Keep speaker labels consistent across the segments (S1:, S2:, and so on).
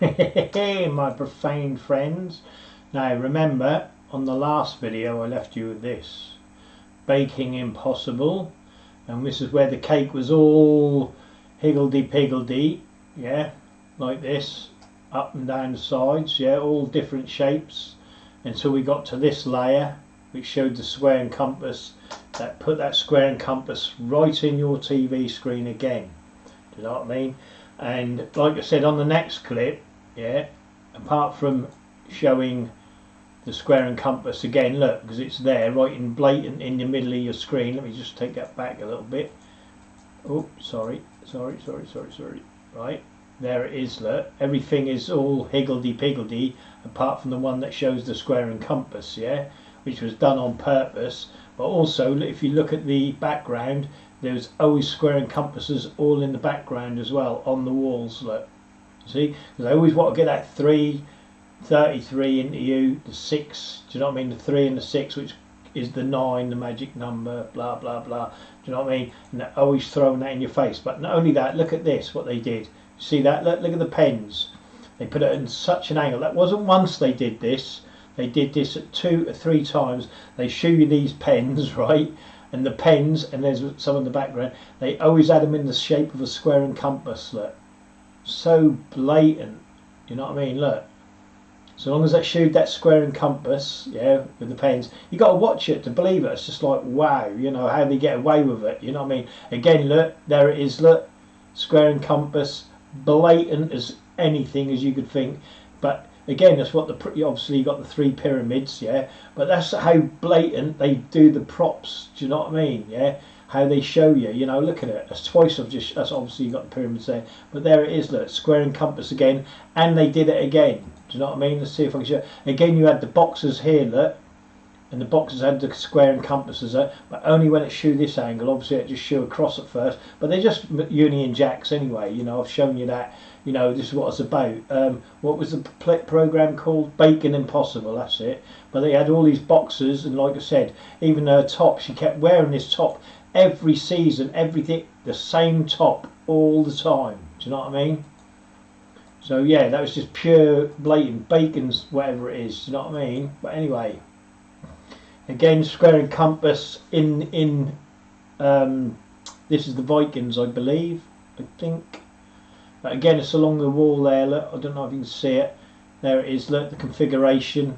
S1: My profane friends. Now remember, on the last video I left you with this. Baking impossible. And this is where the cake was all higgledy-piggledy. Yeah, like this. Up and down the sides. Yeah, all different shapes. Until we got to this layer, which showed the square and compass. That put that square and compass right in your TV screen again. Do you know what I mean? And like I said on the next clip, yeah, apart from showing the square and compass again, look, because it's there right in blatant in the middle of your screen. Let me just take that back a little bit. Oh, sorry. Right, there it is, look. Everything is all higgledy-piggledy apart from the one that shows the square and compass, yeah, which was done on purpose. But also, if you look at the background, there's always square and compasses all in the background as well on the walls, look. See, because I always want to get that 333 into you, the 6, do you know what I mean, the 3 and the 6, which is the 9, the magic number, blah blah blah, do you know what I mean, and they're always throwing that in your face. But not only that, look at this, what they did. See that, look at the pens, they put it in such an angle. That wasn't once they did this, they did this at 2 or 3 times. They show you these pens, right, and the pens, and there's some in the background, they always had them in the shape of a square and compass, look. So blatant, you know what I mean, look. So long as that showed that square and compass, yeah, with the pens, you got to watch it to believe it. It's just like, wow, you know, how they get away with it, you know what I mean. Again, look, there it is, look, square and compass, blatant as anything as you could think. But again, that's what obviously you got the 3 pyramids, yeah, but that's how blatant they do the props, do you know what I mean, yeah, how they show you, you know, look at it, that's twice of just, that's obviously you got the pyramids there, but there it is, look, square and compass again, and they did it again, do you know what I mean. Let's see if I can show. Again, you had the boxes here, look, and the boxes had the square and compasses there, but only when it showed this angle. Obviously it just showed across at first, but they're just Union Jacks anyway, you know. I've shown you that, you know, this is what it's about. What was the program called? Bacon Impossible, that's it. But they had all these boxes, and like I said, even her top, she kept wearing this top every season, everything, the same top all the time, do you know what I mean? So yeah, that was just pure blatant bacon's whatever it is, do you know what I mean? But anyway, again, square and compass in this is the Vikings, I believe, I think. But again, it's along the wall there, look, I don't know if you can see it. There it is, look, the configuration. You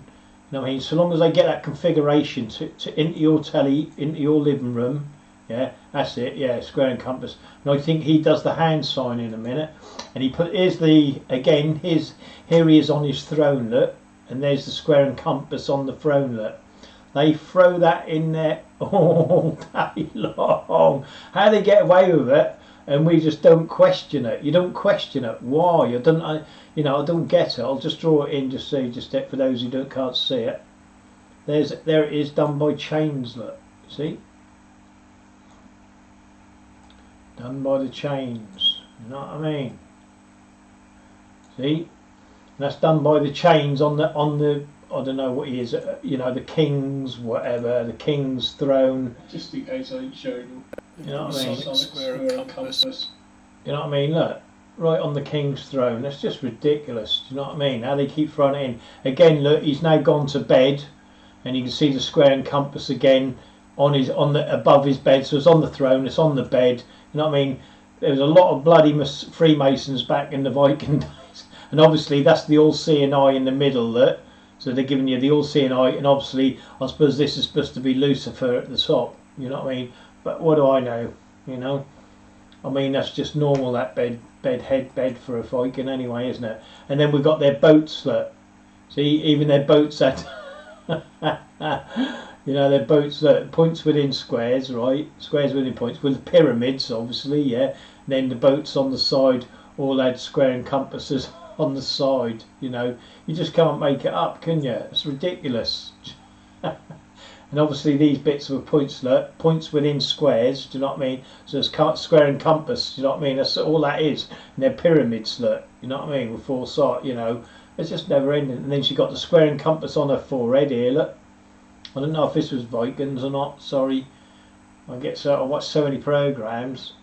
S1: know what I mean? So long as I get that configuration to into your telly, into your living room, yeah, that's it, yeah, square and compass. And I think he does the hand sign in a minute. And he here's the, again, here he is on his throne, look, and there's the square and compass on the throne, look. They throw that in there all day long. How they get away with it, and we just don't question it. You don't question it. Why? I don't get it. I'll just draw it in just so for those who can't see it. There it is, done by chains. Look, see, done by the chains. You know what I mean? See, and that's done by the chains on the. I don't know what he is, you know, the king's whatever, the king's throne.
S2: Just in case I showed you.
S1: You know what I mean?
S2: Square and compass.
S1: You know what I mean? Look, right on the king's throne. That's just ridiculous. Do you know what I mean? How they keep throwing it in. Again, look, he's now gone to bed, and you can see the square and compass again above his bed. So it's on the throne. It's on the bed. You know what I mean? There was a lot of bloody Freemasons back in the Viking days, and obviously that's the all-seeing eye in the middle. Look. So they're giving you the all-seeing eye, and obviously I suppose this is supposed to be Lucifer at the top, you know what I mean? But what do I know, you know? I mean, that's just normal, that bed for a Viking anyway, isn't it? And then we've got their boats, look. See, even their boats had, you know, their boats, look, points within squares, right? Squares within points, with the pyramids, obviously, yeah. And then the boats on the side all had square and compasses on the side, you know. You just can't make it up, can you? It's ridiculous. And obviously these bits were points, look, points within squares, do you know what I mean? So it's square and compass, do you know what I mean? That's all that is. And they're pyramids, look, you know what I mean? With 4 sides, you know. It's just never ending. And then she got the square and compass on her forehead here, look. I don't know if this was Vikings or not, sorry. I watch so many programs.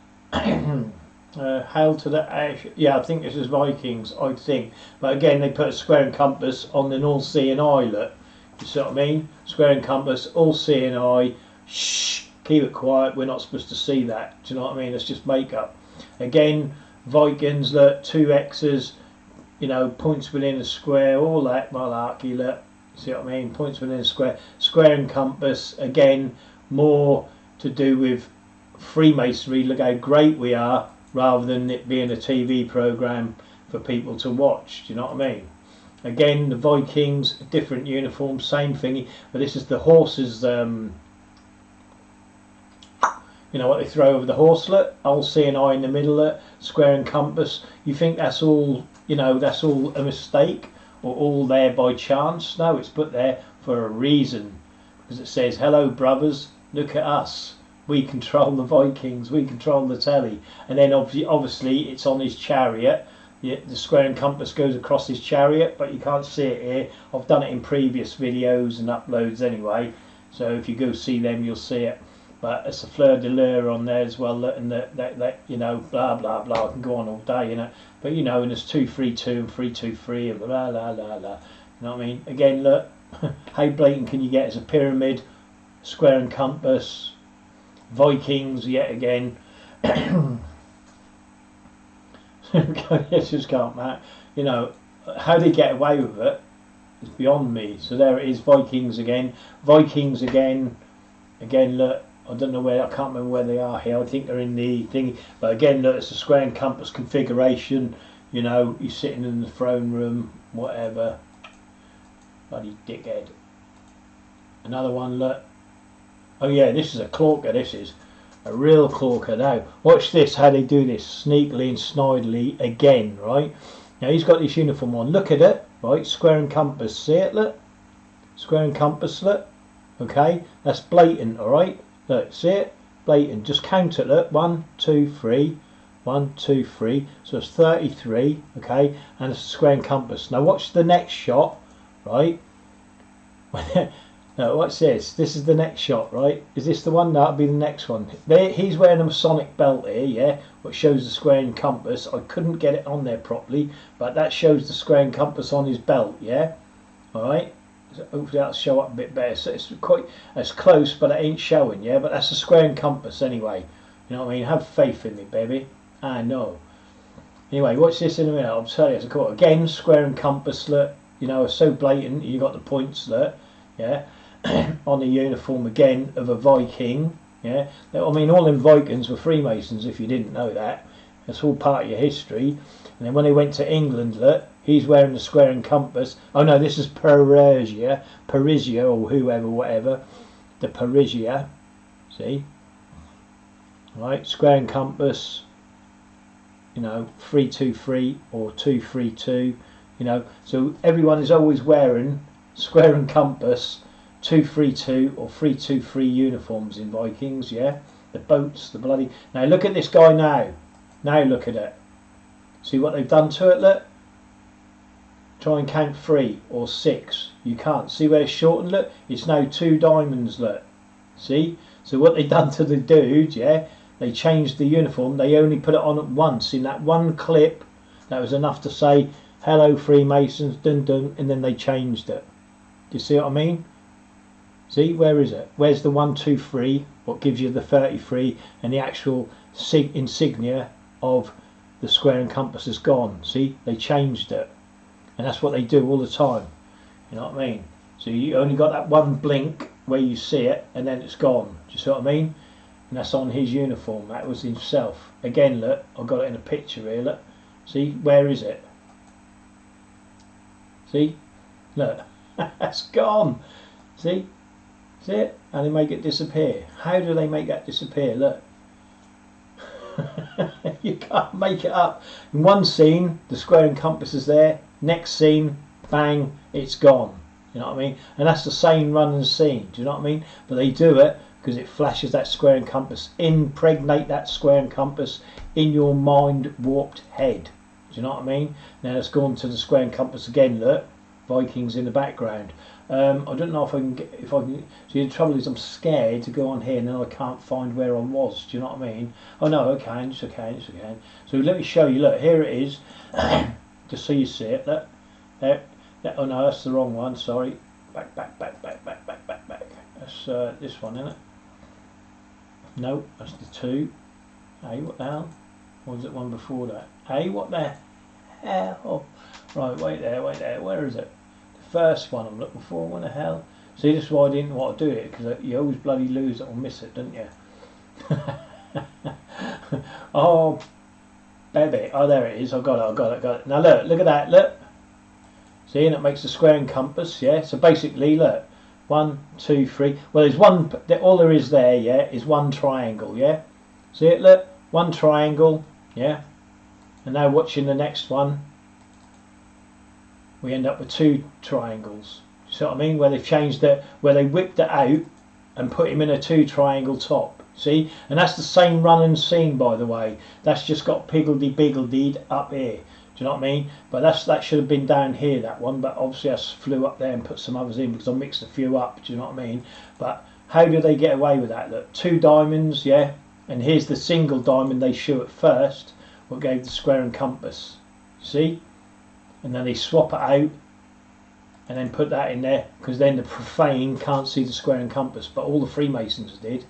S1: Hail to the Ash. Yeah, I think this is Vikings, I think. But again, they put a square and compass on an all-seeing eye, look. You see what I mean? Square and compass, all-seeing eye. Shh, keep it quiet, we're not supposed to see that. Do you know what I mean? It's just makeup. Again, Vikings, look, 2 X's, you know, points within a square, all that malarkey, look. See what I mean? Points within a square. Square and compass, again, more to do with Freemasonry. Look how great we are, rather than it being a TV programme for people to watch. Do you know what I mean? Again, the Vikings, different uniform, same thingy, but this is the horses, you know what they throw over the horselet, all seeing eye in the middle, square and compass. You think that's all, you know, that's all a mistake or all there by chance? No, it's put there for a reason, because it says, hello brothers, look at us, we control the Vikings, we control the telly. And then obviously it's on his chariot. The square and compass goes across his chariot, but you can't see it here. I've done it in previous videos and uploads anyway, so if you go see them you'll see it. But it's a fleur de lure on there as well, and that you know, blah blah blah. I can go on all day, you know. But you know, and there's 232 and 323 and blah blah blah blah. You know what I mean? Again, look, how blatant can you get? It's a pyramid, square and compass, Vikings yet again. It's just can't matter. You know, how they get away with it is beyond me. So there it is, Vikings again. Vikings again. Again, look, I don't know where, I can't remember where they are here. I think they're in the thingy. But again, look, it's a square and compass configuration. You know, you're sitting in the throne room, whatever. Bloody dickhead. Another one, look. Oh yeah, this is a cloaker, this is. A real cloaker. Now, watch this, how they do this, sneakily and snidely again, right? Now, he's got this uniform on. Look at it, right? Square and compass. See it, look? Square and compass, look? Okay? That's blatant, alright? Look, see it? Blatant. Just count it, look. 1, 2, 3. 1, 2, 3. So it's 33, okay? And it's a square and compass. Now, watch the next shot, right? Now, what's this? This is the next shot, right? Is this the one? That'll be the next one. There, he's wearing a Masonic belt here, yeah, which shows the square and compass. I couldn't get it on there properly, but that shows the square and compass on his belt, yeah? Alright? So hopefully that'll show up a bit better. So it's quite, it's close, but it ain't showing, yeah? But that's a square and compass anyway. You know what I mean? Have faith in me, baby. I know. Anyway, watch this in a minute. I'll tell you, it's a cool. Again, square and compass, look. You know, it's so blatant. You got the points, look. Yeah? On the uniform again of a Viking, yeah. I mean, all them Vikings were Freemasons, if you didn't know that. That's all part of your history. And then when they went to England, look, he's wearing the square and compass. Oh no, this is Parisia, or whoever, whatever. The Parisia, see? Right, square and compass. You know, 323 or 232. You know, so everyone is always wearing square and compass. 232 or 323 uniforms in Vikings, yeah. The boats, the bloody. Now look at this guy now. Now look at it. See what they've done to it. Look. Try and count 3 or 6. You can't. See where it's shortened. Look. It's now 2 diamonds. Look. See. So what they've done to the dude, yeah. They changed the uniform. They only put it on at once in that one clip. That was enough to say hello Freemasons, dun dun, and then they changed it. Do you see what I mean? See, where is it? Where's the 1, 2, 3? What gives you the 33? And the actual insignia of the square and compass is gone. See, they changed it, and that's what they do all the time. You know what I mean? So you only got that one blink where you see it, and then it's gone. Do you see what I mean? And that's on his uniform. That was himself. Again, look, I've got it in a picture here. Look, see, where is it? See, look, that's gone. See. See it? And they make it disappear. How do they make that disappear? Look. You can't make it up. In one scene, the square and compass is there. Next scene, bang, it's gone. You know what I mean? And that's the same running scene. Do you know what I mean? But they do it because it flashes that square and compass. Impregnate that square and compass in your mind warped head. Do you know what I mean? Now let's go on to the square and compass again. Look. Vikings in the background. I don't know if I can get, if I can. See, the trouble is I'm scared to go on here and then I can't find where I was. Do you know what I mean? Oh no, I can. Yes, I can. Yes, I can. So let me show you. Look, here it is. Just so you see it. Look, there. Oh no, that's the wrong one. Sorry. Back. That's this one, isn't it? No, that's the 2. Hey, what the hell? Or was it one before that? Hey, what the hell? Right, wait there. Where is it? The first one I'm looking for. What the hell? See, this is why I didn't want to do it, because you always bloody lose it or miss it, don't you? Oh, baby. Oh, there it is. I got it. Now look at that. Look. See, and it makes a square and compass. Yeah. So basically, look. 1, 2, 3. Well, there's one. All there is there, yeah, is one triangle. Yeah. See it? Look. One triangle. Yeah. And now watching the next one, we end up with 2 triangles. You see what I mean? Where they've changed it, where they whipped it out and put him in a 2 triangle top. See? And that's the same running scene, by the way. That's just got piggledy-biggledied up here. Do you know what I mean? But that should have been down here, that one. But obviously I flew up there and put some others in because I mixed a few up. Do you know what I mean? But how do they get away with that? Look, 2 diamonds, yeah? And here's the single diamond they show at first, what gave the square and compass. See? And then they swap it out and then put that in there, because then the Profane can't see the square and compass, but all the Freemasons did.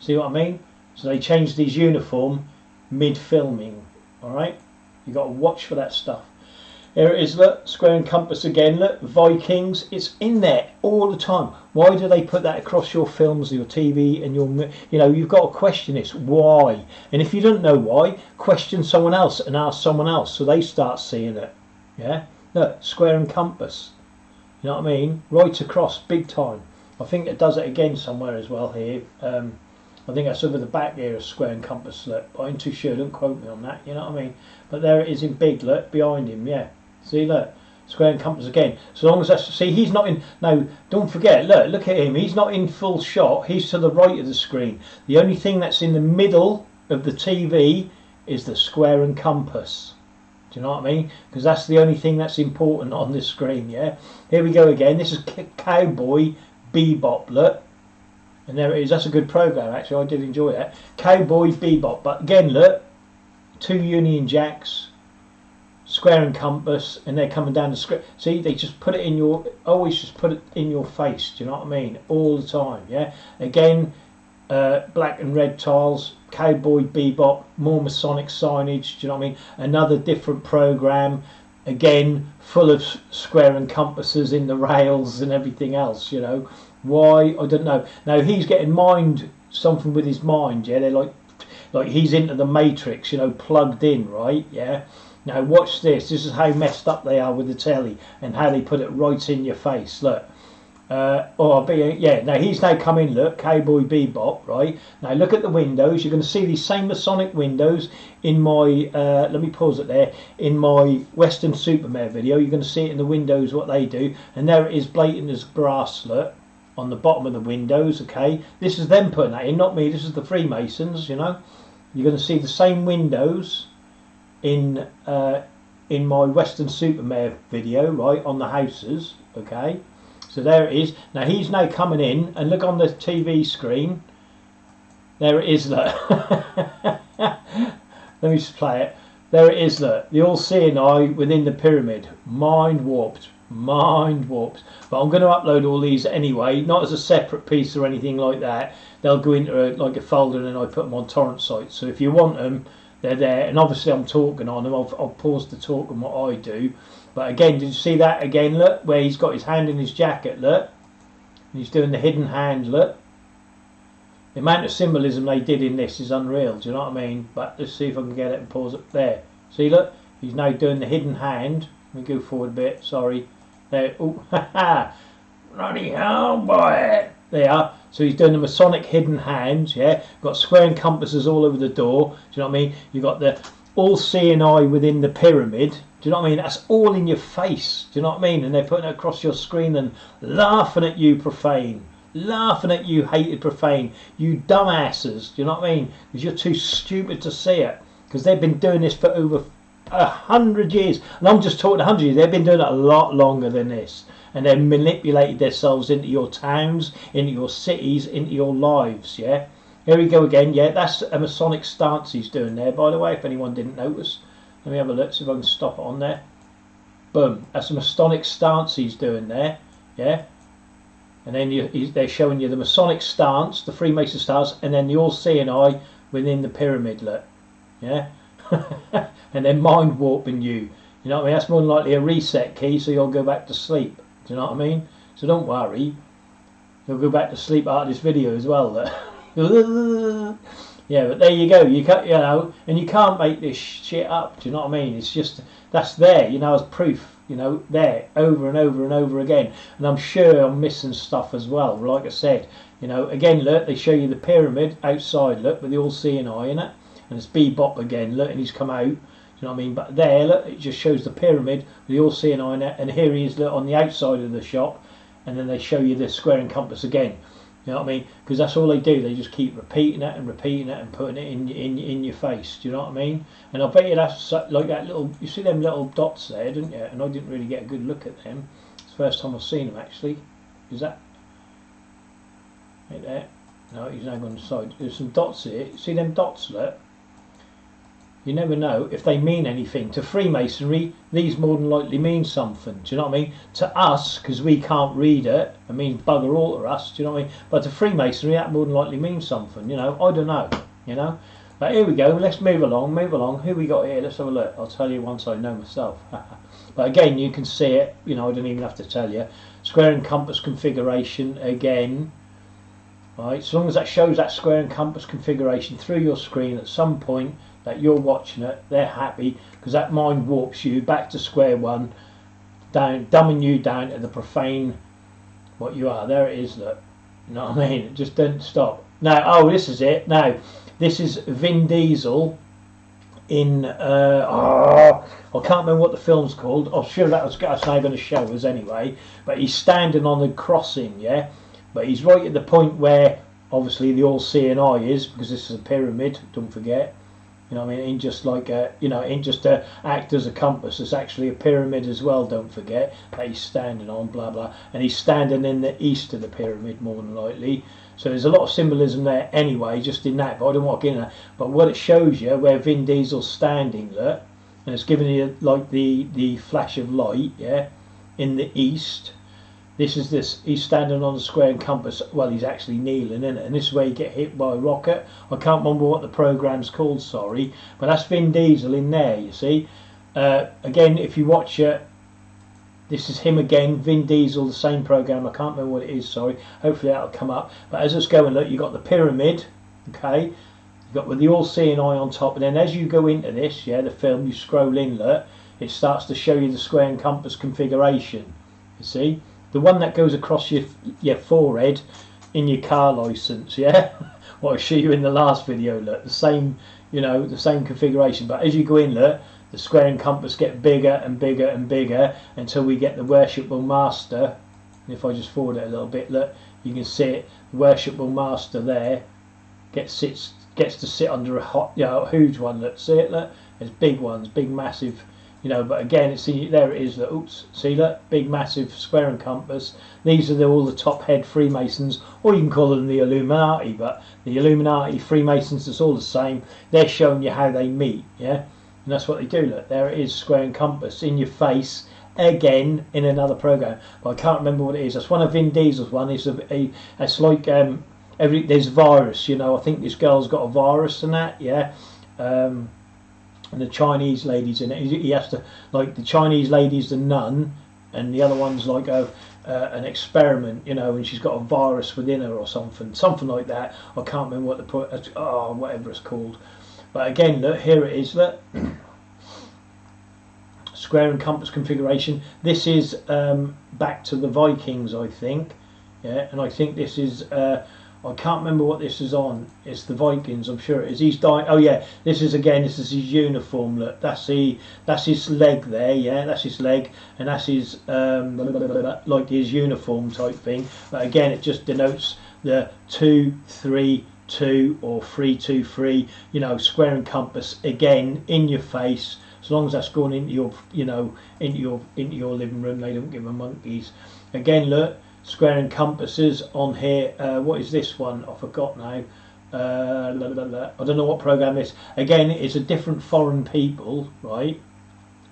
S1: See what I mean? So they changed his uniform mid-filming. Alright? You got to watch for that stuff. Here it is, look, square and compass again, look, Vikings, it's in there all the time. Why do they put that across your films, your TV, and your, you know, you've got to question this, why? And if you don't know why, question someone else and ask someone else so they start seeing it. Yeah, look, square and compass, you know what I mean, right across, big time. I think it does it again somewhere as well here. I think that's over the back here, a square and compass, look, but I'm too sure, don't quote me on that, you know what I mean. But there it is in big, look, behind him, yeah. See, look, square and compass again. So long as that's, see, he's not in, no, don't forget, look at him, he's not in full shot, he's to the right of the screen. The only thing that's in the middle of the TV is the square and compass. Do you know what I mean? Because that's the only thing that's important on this screen, yeah? Here we go again, this is Cowboy Bebop, look. And there it is, that's a good program actually, I did enjoy that. Cowboy Bebop, but again, look, 2 Union Jacks, square and compass, and they're coming down the script. See, they just put it in your, always just put it in your face, do you know what I mean? All the time, yeah? Again, black and red tiles, Cowboy Bebop, more Masonic signage, do you know what I mean? Another different program, again, full of square and compasses in the rails and everything else, you know? Why? I don't know. Now, he's getting something with his mind, yeah? They're like he's into the Matrix, you know, plugged in, right? Yeah? Now watch this. This is how messed up they are with the telly and how they put it right in your face. Look. Yeah, now he's now come in, look, Cowboy Bebop, right? Now look at the windows. You're going to see these same Masonic windows in my, let me pause it there, in my Western Supermare video. You're going to see it in the windows, what they do. And there it is, blatant as brass, look, on the bottom of the windows, okay? This is them putting that in, not me. This is the Freemasons, you know? You're going to see the same windows in my Western Supermare video, right, on the houses, okay? So there it is. Now he's now coming in, and look on the TV screen. There it is, look. Let me just play it. There it is, look. The all-seeing eye within the pyramid. Mind warped. Mind warped. But I'm going to upload all these anyway, not as a separate piece or anything like that. They'll go into like a folder, and then I put them on torrent sites. So if you want them, they're there. And obviously I'm talking on them. I'll pause the talk on what I do. But again, did you see that again, look, where he's got his hand in his jacket, look. And he's doing the hidden hand, look. The amount of symbolism they did in this is unreal, do you know what I mean? But let's see if I can get it and pause it there. See, look, he's now doing the hidden hand. Let me go forward a bit, sorry. There, oh, haha. Bloody hell, boy. There you are. So he's doing the Masonic hidden hand, yeah. Got square and compasses all over the door, do you know what I mean? You've got the all-seeing eye within the pyramid. Do you know what I mean? That's all in your face. Do you know what I mean? And they're putting it across your screen and laughing at you, Profane. Laughing at you, hated Profane. You dumbasses. Do you know what I mean? Because you're too stupid to see it. Because they've been doing this for over 100 years. And I'm just talking 100 years. They've been doing it a lot longer than this. and then manipulated themselves into your towns, into your cities, into your lives. Yeah, here we go again. Yeah, that's a Masonic stance he's doing there, by the way, if anyone didn't notice. Let me have a look, see if I can stop it on there. Boom, that's a Masonic stance he's doing there. Yeah, and then they're showing you the Masonic stance, the Freemason stance, and then the all-seeing eye within the pyramid. Look, yeah, and then mind warping you. You know what I mean? That's more than likely a reset key, so you'll go back to sleep. Do you know what I mean? So don't worry, you'll go back to sleep out of this video as well. Yeah, but there you go. You can't, you know, and you can't make this shit up. Do you know what I mean? It's just that's there, you know, as proof. You know, there over and over and over again. And I'm sure I'm missing stuff as well. Like I said, you know, again, look, they show you the pyramid outside. Look, with the all-seeing eye in it, and it's Bebop again. Look, and he's come out. You know what I mean? But there, look, it just shows the pyramid with the all-seeing eye in it, and here he is, look, on the outside of the shop, and then they show you the square and compass again. You know what I mean? Because that's all they do. They just keep repeating it and putting it in your face. Do you know what I mean? And I bet you that's like that little. You see them little dots there, didn't you? And I didn't really get a good look at them. It's the first time I've seen them actually. Is that right there? No, he's now on the side. There's some dots here. See them dots? Look. You never know if they mean anything. To Freemasonry, these more than likely mean something. Do you know what I mean? To us, because we can't read it means bugger all to us. Do you know what I mean? But to Freemasonry, that more than likely means something. You know, I don't know. You know. But here we go. Let's move along. Move along. Who we got here? Let's have a look. I'll tell you once I know myself. But again, you can see it. You know, I don't even have to tell you. Square and compass configuration again. Right. As long as that shows that square and compass configuration through your screen at some point that you're watching it, they're happy, because that mind warps you back to square one, down, dumbing you down to the profane what you are. There it is, look. You know what I mean? It just doesn't stop. Now, oh, this is it. Now, this is Vin Diesel in I can't remember what the film's called. I'm sure that's now going to show us anyway. But he's standing on the crossing, yeah. But he's right at the point where obviously the all-seeing eye is, because this is a pyramid. Don't forget. You know what I mean? It ain't just like a, you know, it ain't just to act as a compass. It's actually a pyramid as well. Don't forget that he's standing on, blah blah, and he's standing in the east of the pyramid more than likely. So there's a lot of symbolism there anyway, just in that. But I don't want to get in that. But what it shows you, where Vin Diesel's standing, look, and it's giving you like the flash of light, yeah, in the east. This is this. He's standing on the square and compass. Well, he's actually kneeling in it, and this is where you get hit by a rocket. I can't remember what the program's called. Sorry, but that's Vin Diesel in there. You see, again, if you watch it, this is him again. Vin Diesel, the same program. I can't remember what it is. Sorry. Hopefully that'll come up. But as it's going, look, you got the pyramid. Okay, you got with the all-seeing eye on top, and then as you go into this, yeah, the film, you scroll in, look, it starts to show you the square and compass configuration. You see. The one that goes across your forehead in your car license, yeah. What I showed you in the last video, look, the same, you know, the same configuration. But as you go in, look, the square and compass get bigger and bigger and bigger until we get the worshipful master. And if I just forward it a little bit, look, you can see it. The worshipful master there gets to sit under a hot, you know, huge one. Look, see it, look. There's big ones, big massive. You know, but again, see, there it is. Oops, see that big, massive square and compass. These are all the top head Freemasons, or you can call them the Illuminati. But the Illuminati, Freemasons, it's all the same. They're showing you how they meet, yeah, and that's what they do. Look, there it is, square and compass in your face again in another program. But I can't remember what it is. That's one of Vin Diesel's one. It's like there's virus. You know, I think this girl's got a virus and that, yeah. And the Chinese ladies in it. He has to, like, the Chinese lady's the nun, and the other one's like an experiment, you know, and she's got a virus within her or something like that. I can't remember what whatever it's called. But again, look, here it is. Look, square and compass configuration. This is back to the Vikings, I think. Yeah, and I think this is. I can't remember what this is on. It's the Vikings, I'm sure it is. He's dying. Oh yeah, this is his uniform. Look, that's his leg there. Yeah, that's his leg, and that's his like his uniform type thing. But again, it just denotes the 2-3-2 or 3-2-3. You know, square and compass again in your face. as long as that's gone into your, you know, into your living room, they don't give a monkeys. Again, look, square and compasses on here. What is this one? I forgot now. I don't know what program this. Again, it's a different foreign people, right?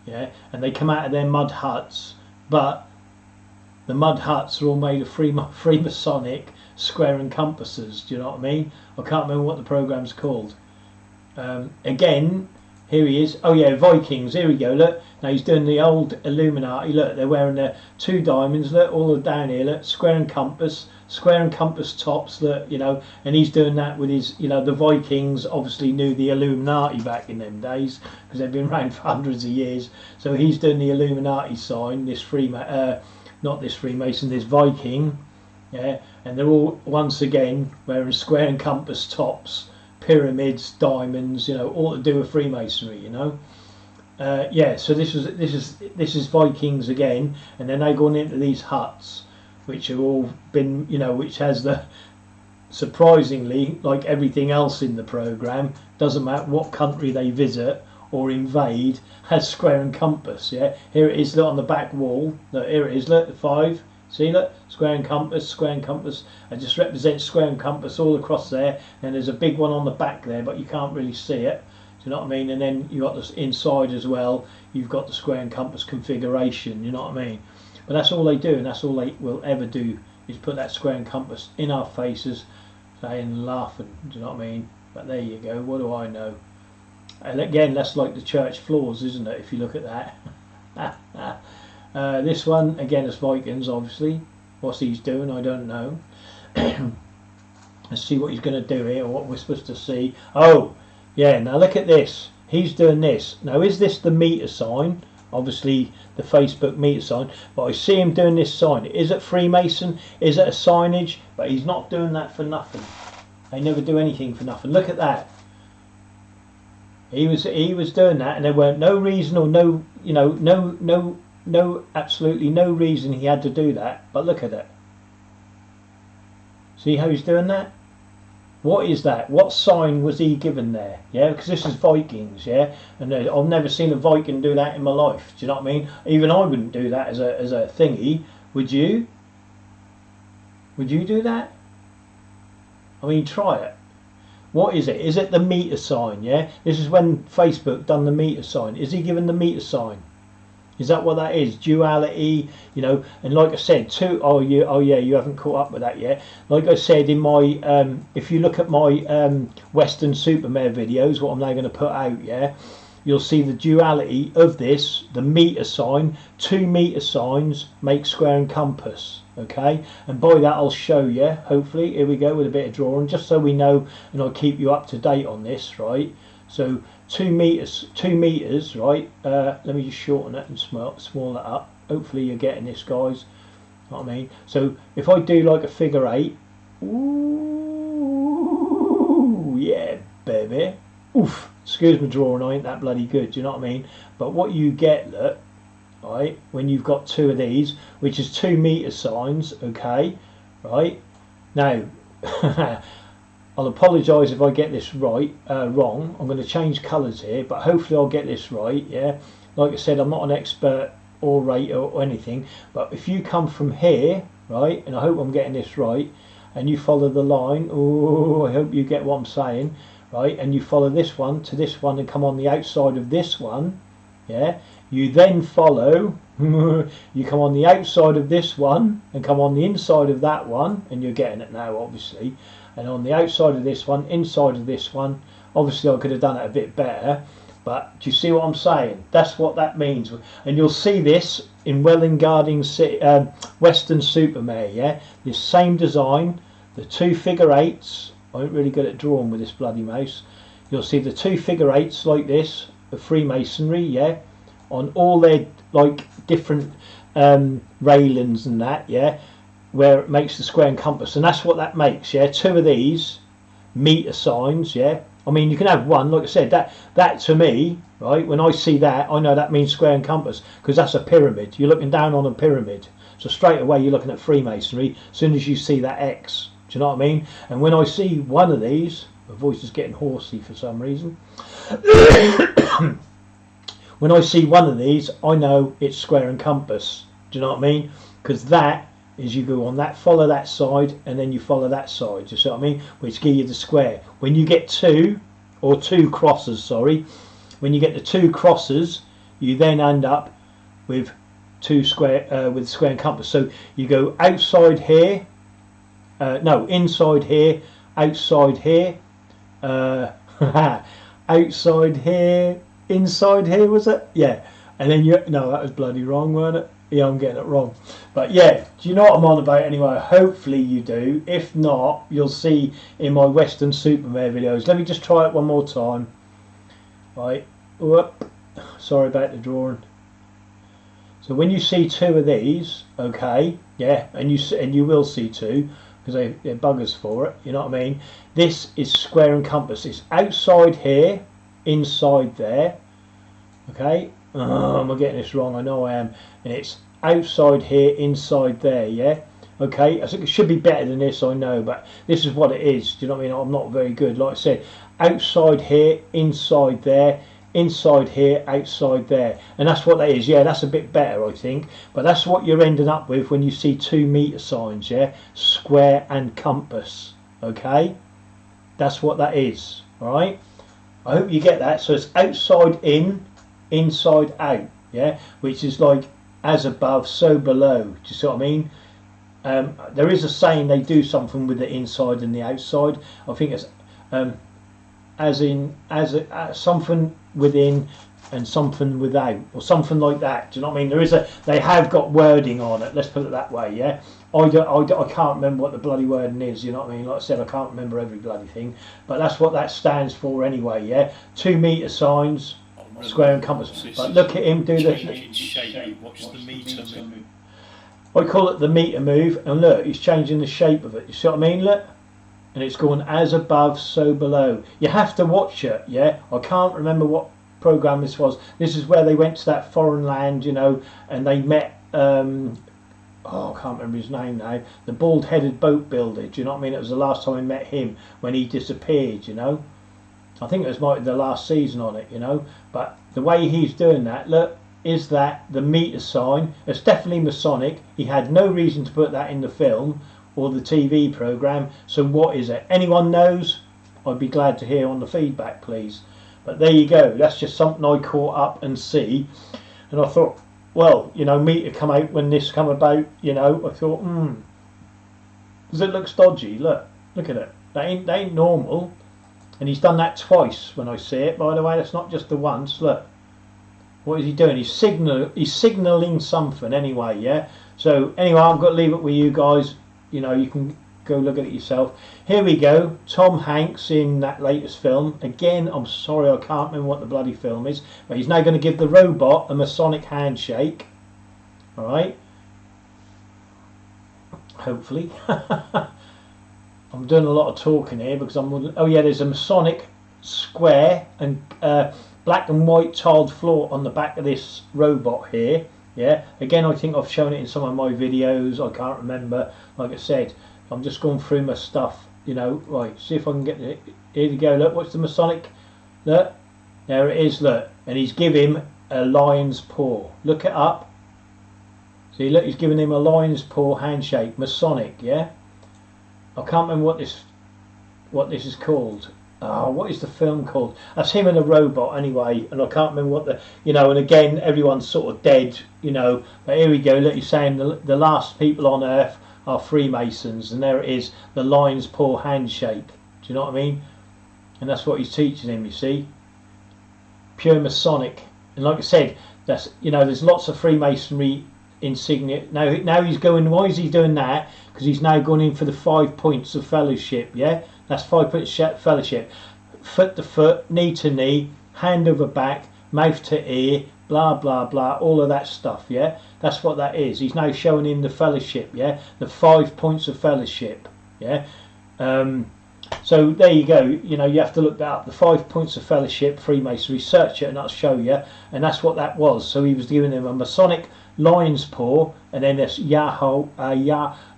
S1: Yeah, and they come out of their mud huts, but the mud huts are all made of Freemasonic square and compasses. Do you know what I mean? I can't remember what the program's called. Again, here he is. Oh yeah, Vikings. Here we go. Look, now he's doing the old Illuminati. Look, they're wearing their 2 diamonds. Look, all down here. Look, square and compass tops. Look, you know, and he's doing that with his, you know, the Vikings obviously knew the Illuminati back in them days because they've been around for hundreds of years. So he's doing the Illuminati sign. This not this Freemason, this Viking. Yeah, and they're all once again wearing square and compass tops, pyramids, diamonds, you know, all to do with Freemasonry, you know. Yeah, so this is Vikings again, and then they going into these huts, which have all been, you know, which has the, surprisingly, like everything else in the program, doesn't matter what country they visit or invade, has square and compass. Yeah, here it is. Look on the back wall. Look, here it is. Look, the 5. See, look, square and compass, it just represents square and compass all across there, and there's a big one on the back there, but you can't really see it. Do you know what I mean? And then you got this inside as well, you've got the square and compass configuration, you know what I mean? But that's all they do, and that's all they will ever do, is put that square and compass in our faces, saying, laughing, do you know what I mean? But there you go, what do I know? And again, that's like the church floors, isn't it, if you look at that? This one, again, is Vikings, obviously. What's he's doing, I don't know. Let's see what he's going to do here, or what we're supposed to see. Oh, yeah, now look at this. He's doing this. Now, is this the meter sign? Obviously, the Facebook meter sign. But I see him doing this sign. Is it Freemason? Is it a signage? But he's not doing that for nothing. They never do anything for nothing. Look at that. He was doing that, and there weren't no reason or no, you know, no, absolutely no reason he had to do that, but look at it. See how he's doing that? What is that? What sign was he given there? Yeah, because this is Vikings, yeah, and I've never seen a Viking do that in my life. Do you know what I mean? Even I wouldn't do that as a thingy. Would you? Would you do that? I mean, try it. What is it? Is it the meter sign? Yeah, this is when Facebook done the meter sign. Is he given the meter sign? Is that what that is? Duality, you know, and like I said, oh yeah, you haven't caught up with that yet. Like I said in my, if you look at my Western Supermare videos, what I'm now going to put out, yeah, you'll see the duality of this, the meter sign, 2 meter signs make square and compass, okay? And by that I'll show you, hopefully, here we go with a bit of drawing, just so we know, and I'll keep you up to date on this, right? So 2 meters, right? Let me just shorten it and small it up. Hopefully you're getting this, guys. You know what I mean? So if I do like a figure 8, ooh, yeah, baby. Oof. Excuse me, drawing. I ain't that bloody good. Do you know what I mean? But what you get, look, right? When you've got 2 of these, which is 2 meter signs, okay, right? Now. I'll apologise if I get this wrong. I'm going to change colours here, but hopefully I'll get this right, yeah? Like I said, I'm not an expert orator or anything, but if you come from here, right, and I hope I'm getting this right, and you follow the line, oh, I hope you get what I'm saying, right, and you follow this one to this one and come on the outside of this one, yeah? You then follow, you come on the outside of this one and come on the inside of that one, and you're getting it now, obviously. And on the outside of this one, inside of this one, obviously I could have done it a bit better, but do you see what I'm saying? That's what that means. And you'll see this in Welling Guarding Western Supermare, yeah? This same design, the 2 figure 8s. I ain't really good at drawing with this bloody mouse. You'll see the 2 figure 8s like this of Freemasonry, yeah? On all their like different railings and that, yeah? Where it makes the square and compass, and that's what that makes, yeah? 2 of these meter signs, yeah? I mean, you can have one, like I said, that to me, right, when I see that, I know that means square and compass, because that's a pyramid. You're looking down on a pyramid, so straight away you're looking at Freemasonry as soon as you see that X. Do you know what I mean? And when I see one of these, my voice is getting horsey for some reason. when I see one of these, I know it's square and compass. Do you know what I mean? Because that is, you go on that, follow that side, and then you follow that side. Do you see what I mean? Which give you the square. When you get two crosses, sorry, when you get the two crosses, you then end up with two square with square and compass. So you go outside here, no, inside here, outside here, outside here, inside here, was it? Yeah. And then you, no, that was bloody wrong, weren't it? Yeah, I'm getting it wrong. But yeah, do you know what I'm on about anyway? Hopefully you do. If not, you'll see in my Western Supermare videos. Let me just try it one more time. Right. Whoop. Sorry about the drawing. So when you see two of these, okay, yeah, and you will see two because they're buggers for it. You know what I mean? This is square and compass. It's outside here, inside there. Okay. Am I getting this wrong? I know I am. And it's outside here, inside there. Yeah. Okay. I think it should be better than this. I know, but this is what it is. Do you know what I mean? I'm not very good. Like I said, outside here, inside there. Inside here, outside there, and that's what that is. Yeah, that's a bit better, I think, but that's what you're ending up with when you see 2 meter signs. Yeah, square and compass. Okay, that's what that is. All right, I hope you get that. So it's outside in, inside out. Yeah, which is like as above, so below. Do you see what I mean? There is a saying they do something with the inside and the outside. I think it's something within and something without, or something like that. Do you know what I mean? They have got wording on it. Let's put it that way. Yeah, I can't remember what the bloody wording is. You know what I mean? Like I said, I can't remember every bloody thing, but that's what that stands for anyway. Yeah, 2 meter signs, square and compass. But look at him do the
S2: shape. Watch the meter move.
S1: I call it the meter move, and look, he's changing the shape of it. You see what I mean? Look. And it's going as above, so below. You have to watch it, yeah? I can't remember what program this was. This is where they went to that foreign land, you know, and they met, I can't remember his name now, the bald-headed boat builder. Do you know what I mean? It was the last time I met him when he disappeared, you know? I think it was might be the last season on it, you know? But the way he's doing that, look, is that the meter sign. It's definitely Masonic. He had no reason to put that in the film or the TV program. So what is it? Anyone knows? I'd be glad to hear on the feedback, please. But there you go. That's just something I caught up and see, and I thought, well, you know, me to come out when this come about, you know, I thought, because it looks dodgy. Look at it. That ain't normal. And he's done that twice when I see it. By the way, that's not just the once. Look, what is he doing? He's signalling something anyway. Yeah. So anyway, I've got to leave it with you guys. You know, you can go look at it yourself. Here we go. Tom Hanks in that latest film. Again, I'm sorry, I can't remember what the bloody film is, but he's now going to give the robot a Masonic handshake. All right. Hopefully. I'm doing a lot of talking here because oh yeah, there's a Masonic square and black and white tiled floor on the back of this robot here. Yeah, again, I think I've shown it in some of my videos. I can't remember. Like I said, I'm just going through my stuff, you know. Right, see if I can get it. Here we go. Look, what's the Masonic? Look, there it is. Look, and he's giving him a lion's paw. Look it up. See, look, he's giving him a lion's paw handshake. Masonic, yeah. I can't remember what this is called. Oh, what is the film called? That's him and a robot anyway, and I can't remember what the, you know, and again, everyone's sort of dead, you know, but here we go. Look, he's saying the last people on earth are Freemasons, and there it is, the lion's paw handshake. Do you know what I mean? And that's what he's teaching him, you see. Pure Masonic. And like I said, that's, you know, there's lots of Freemasonry insignia. Now he's going, why is he doing that? Because he's now gone in for the 5 points of fellowship, yeah? That's 5 points fellowship. Foot to foot, knee to knee, hand over back, mouth to ear, blah, blah, blah, all of that stuff, yeah? That's what that is. He's now showing him the fellowship, yeah? The 5 points of fellowship, yeah? So there you go. You know, you have to look that up. The 5 points of fellowship, Freemasonry, search it and that'll show you. And that's what that was. So he was giving him a Masonic lion's paw, and then this Yahobul,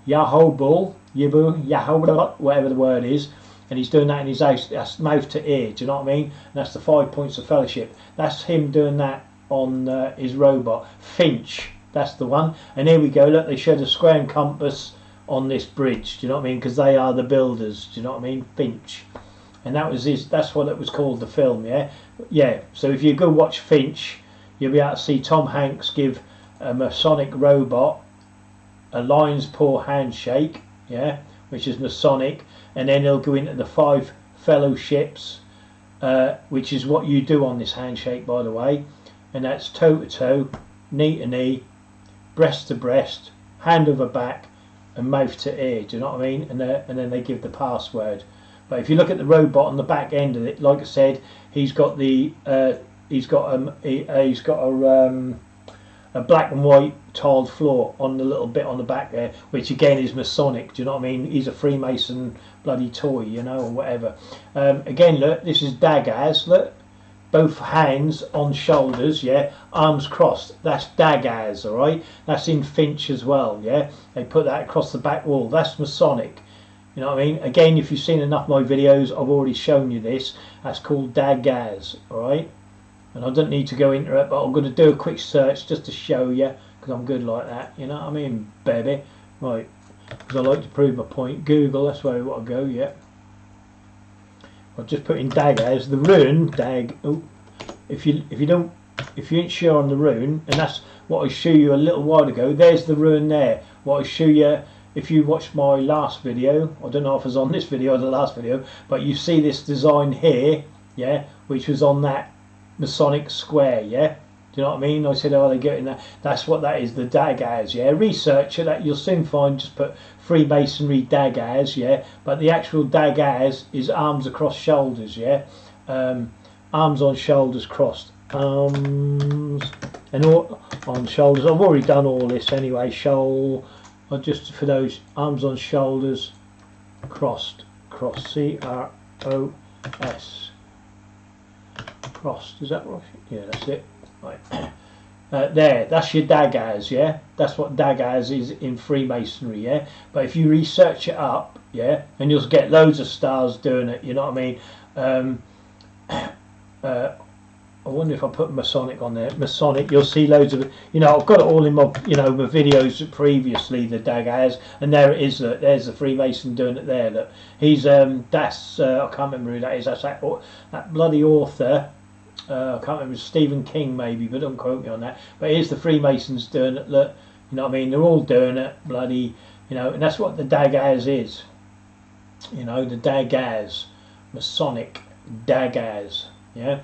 S1: Yibu, Yahobul, whatever the word is, and he's doing that in his house. That's mouth to ear. Do you know what I mean? And that's the 5 points of fellowship. That's him doing that on his robot. Finch, that's the one. And here we go, look, they showed a square and compass on this bridge, do you know what I mean? Because they are the builders, do you know what I mean? Finch. And that was his, that's what it was called, the film, yeah? Yeah, so if you go watch Finch, you'll be able to see Tom Hanks give a Masonic robot a lion's paw handshake, yeah, which is Masonic, and then he'll go into the 5 fellowships, which is what you do on this handshake, by the way, and that's toe to toe, knee to knee, breast to breast, hand over back, and mouth to ear. Do you know what I mean? And then they give the password. But if you look at the robot on the back end of it, like I said, he's got the he's got a black and white tiled floor on the little bit on the back there, which again is Masonic. Do you know what I mean? He's a Freemason bloody toy, you know, or whatever. Again, look, this is Dagaz. Look, both hands on shoulders, yeah, arms crossed. That's Dagaz, all right. That's in Finch as well, yeah. They put that across the back wall. That's Masonic. You know what I mean? Again, if you've seen enough of my videos, I've already shown you this. That's called Dagaz, all right. And I don't need to go into it, but I'm going to do a quick search just to show you, because I'm good like that, you know what I mean, baby? Right, because I like to prove my point. Google, that's where I want to go, yeah. I'll just put in Dagaz, the rune, Dag. Oh, if you ain't sure on the rune, and that's what I showed you a little while ago, there's the rune there. What I show you, if you watched my last video, I don't know if it was on this video or the last video, but you see this design here, yeah, which was on that Masonic square, yeah. Do you know what I mean? I said, oh, they're getting that. That's what that is, the Dagaz, yeah. Research it, that you'll soon find. Just put Freemasonry Dagaz, yeah. But the actual Dagaz is arms across shoulders, yeah. Arms on shoulders crossed. Arms and all on shoulders. I've already done all this anyway. Just for those arms on shoulders crossed. Cross. C-R-O-S. Crossed, is that right? Yeah, that's it. Right. There, that's your Dagaz, yeah? That's what Dagaz is in Freemasonry, yeah? But if you research it up, yeah, and you'll get loads of stars doing it, you know what I mean? I wonder if I put Masonic on there. Masonic, you'll see loads of it. You know, I've got it all in my, you know, my videos previously, the Dagaz, and there it is. Look, there's the Freemason doing it there. Look, he's that's I can't remember who that is. That's that bloody author. I can't remember, Stephen King maybe, but don't quote me on that. But here's the Freemasons doing it. Look, you know what I mean? They're all doing it, bloody, you know, and that's what the Dagaz is. You know, the Dagaz, Masonic Dagaz, yeah.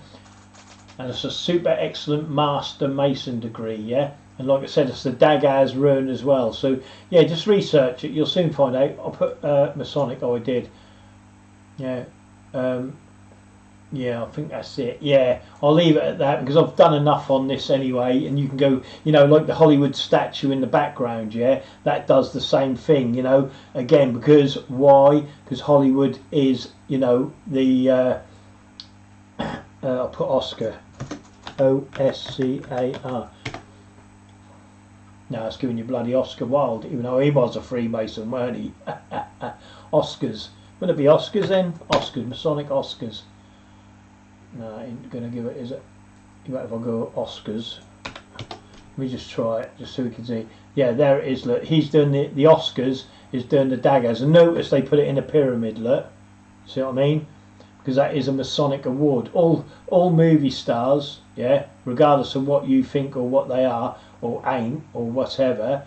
S1: And it's a super excellent Master Mason degree, yeah. And like I said, it's the Dagaz rune as well. So yeah, just research it. You'll soon find out. I'll put Masonic. Oh, I did. Yeah. Yeah, I think that's it. Yeah, I'll leave it at that because I've done enough on this anyway. And you can go, you know, like the Hollywood statue in the background, yeah, that does the same thing, you know, again, because why? Because Hollywood is, you know, the, I'll put Oscar, O-S-C-A-R. No, it's giving you bloody Oscar Wilde, even though he was a Freemason, weren't he? Oscars. Would it be Oscars then? Oscars, Masonic Oscars. No, I ain't going to give it, is it? What if I go Oscars? Let me just try it, just so we can see. Yeah, there it is, look. He's doing the Oscars, is doing the Dagaz. And notice they put it in a pyramid, look. See what I mean? Because that is a Masonic award. All movie stars, yeah, regardless of what you think or what they are, or ain't, or whatever.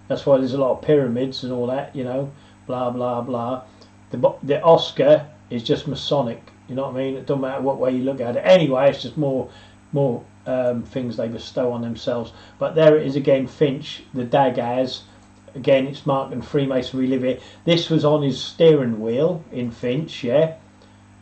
S1: That's why there's a lot of pyramids and all that, you know, blah, blah, blah. The Oscar is just Masonic. You know what I mean? It doesn't matter what way you look at it. Anyway, it's just more things they bestow on themselves. But there it is again, Finch, the Dagaz. Again, it's marked in Freemasonry live here. This was on his steering wheel in Finch, yeah.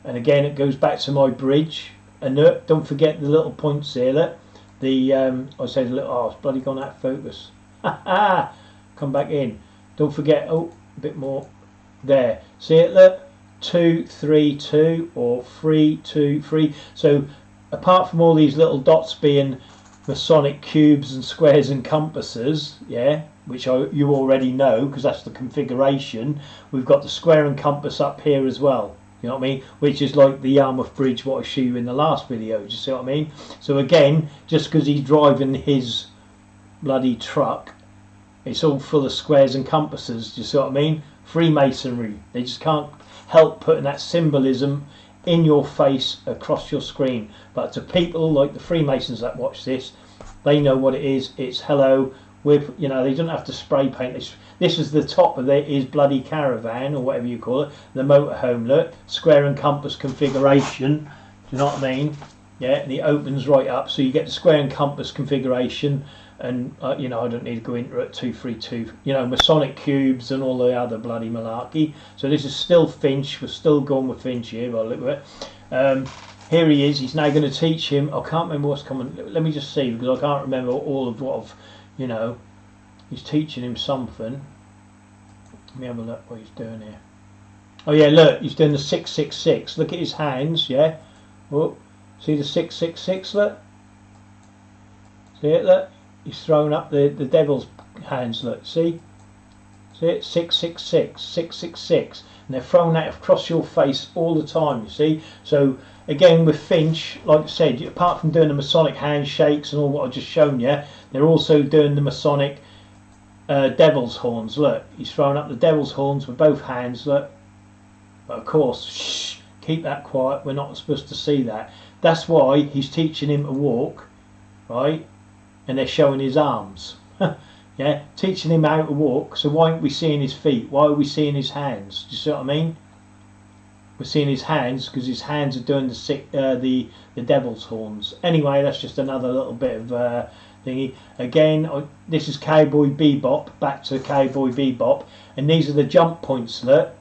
S1: And again, it goes back to my bridge. And look, don't forget the little points here. Look, the I said, look, oh, it's bloody gone out of focus. Come back in. Don't forget. Oh, a bit more. There. See it? Look. 2 3 2 or 3 2 3. So apart from all these little dots being Masonic cubes and squares and compasses, yeah, which you already know because that's the configuration, we've got the square and compass up here as well. You know what I mean? Which is like the Yarmouth Bridge, what I showed you in the last video. Do you see what I mean? So again, just because he's driving his bloody truck, it's all full of squares and compasses. Do you see what I mean? Freemasonry. They just can't help putting that symbolism in your face across your screen. But to people like the Freemasons that watch this, they know what it is. It's hello. With, you know, they don't have to spray paint this. This is the top of his bloody caravan, or whatever you call it, the motorhome. Look, square and compass configuration. Do you know what I mean? Yeah, and it opens right up, so you get the square and compass configuration. And you know, I don't need to go into it. 232, you know, Masonic cubes and all the other bloody malarkey. So this is still Finch. We're still going with Finch here. By the look at it. Here he is. He's now going to teach him. I can't remember what's coming. Let me just see, because I can't remember all of what I've. You know, he's teaching him something. Let me have a look what he's doing here. Oh yeah, look, he's doing the 666. Look at his hands, yeah. Oh, see the 666, look. See it, look. He's throwing up the devil's hands, look, see? See it? 666, 666. And they're throwing that across your face all the time, you see? So, again, with Finch, like I said, apart from doing the Masonic handshakes and all what I've just shown you, they're also doing the Masonic devil's horns. Look, he's throwing up the devil's horns with both hands, look. But of course, shh, keep that quiet. We're not supposed to see that. That's why he's teaching him to walk, right? And they're showing his arms. Yeah, teaching him how to walk. So why aren't we seeing his feet? Why are we seeing his hands? Do you see what I mean? We're seeing his hands because his hands are doing the devil's horns. Anyway, that's just another little bit of thingy. Again, this is Cowboy Bebop. Back to Cowboy Bebop, and these are the jump points. Look,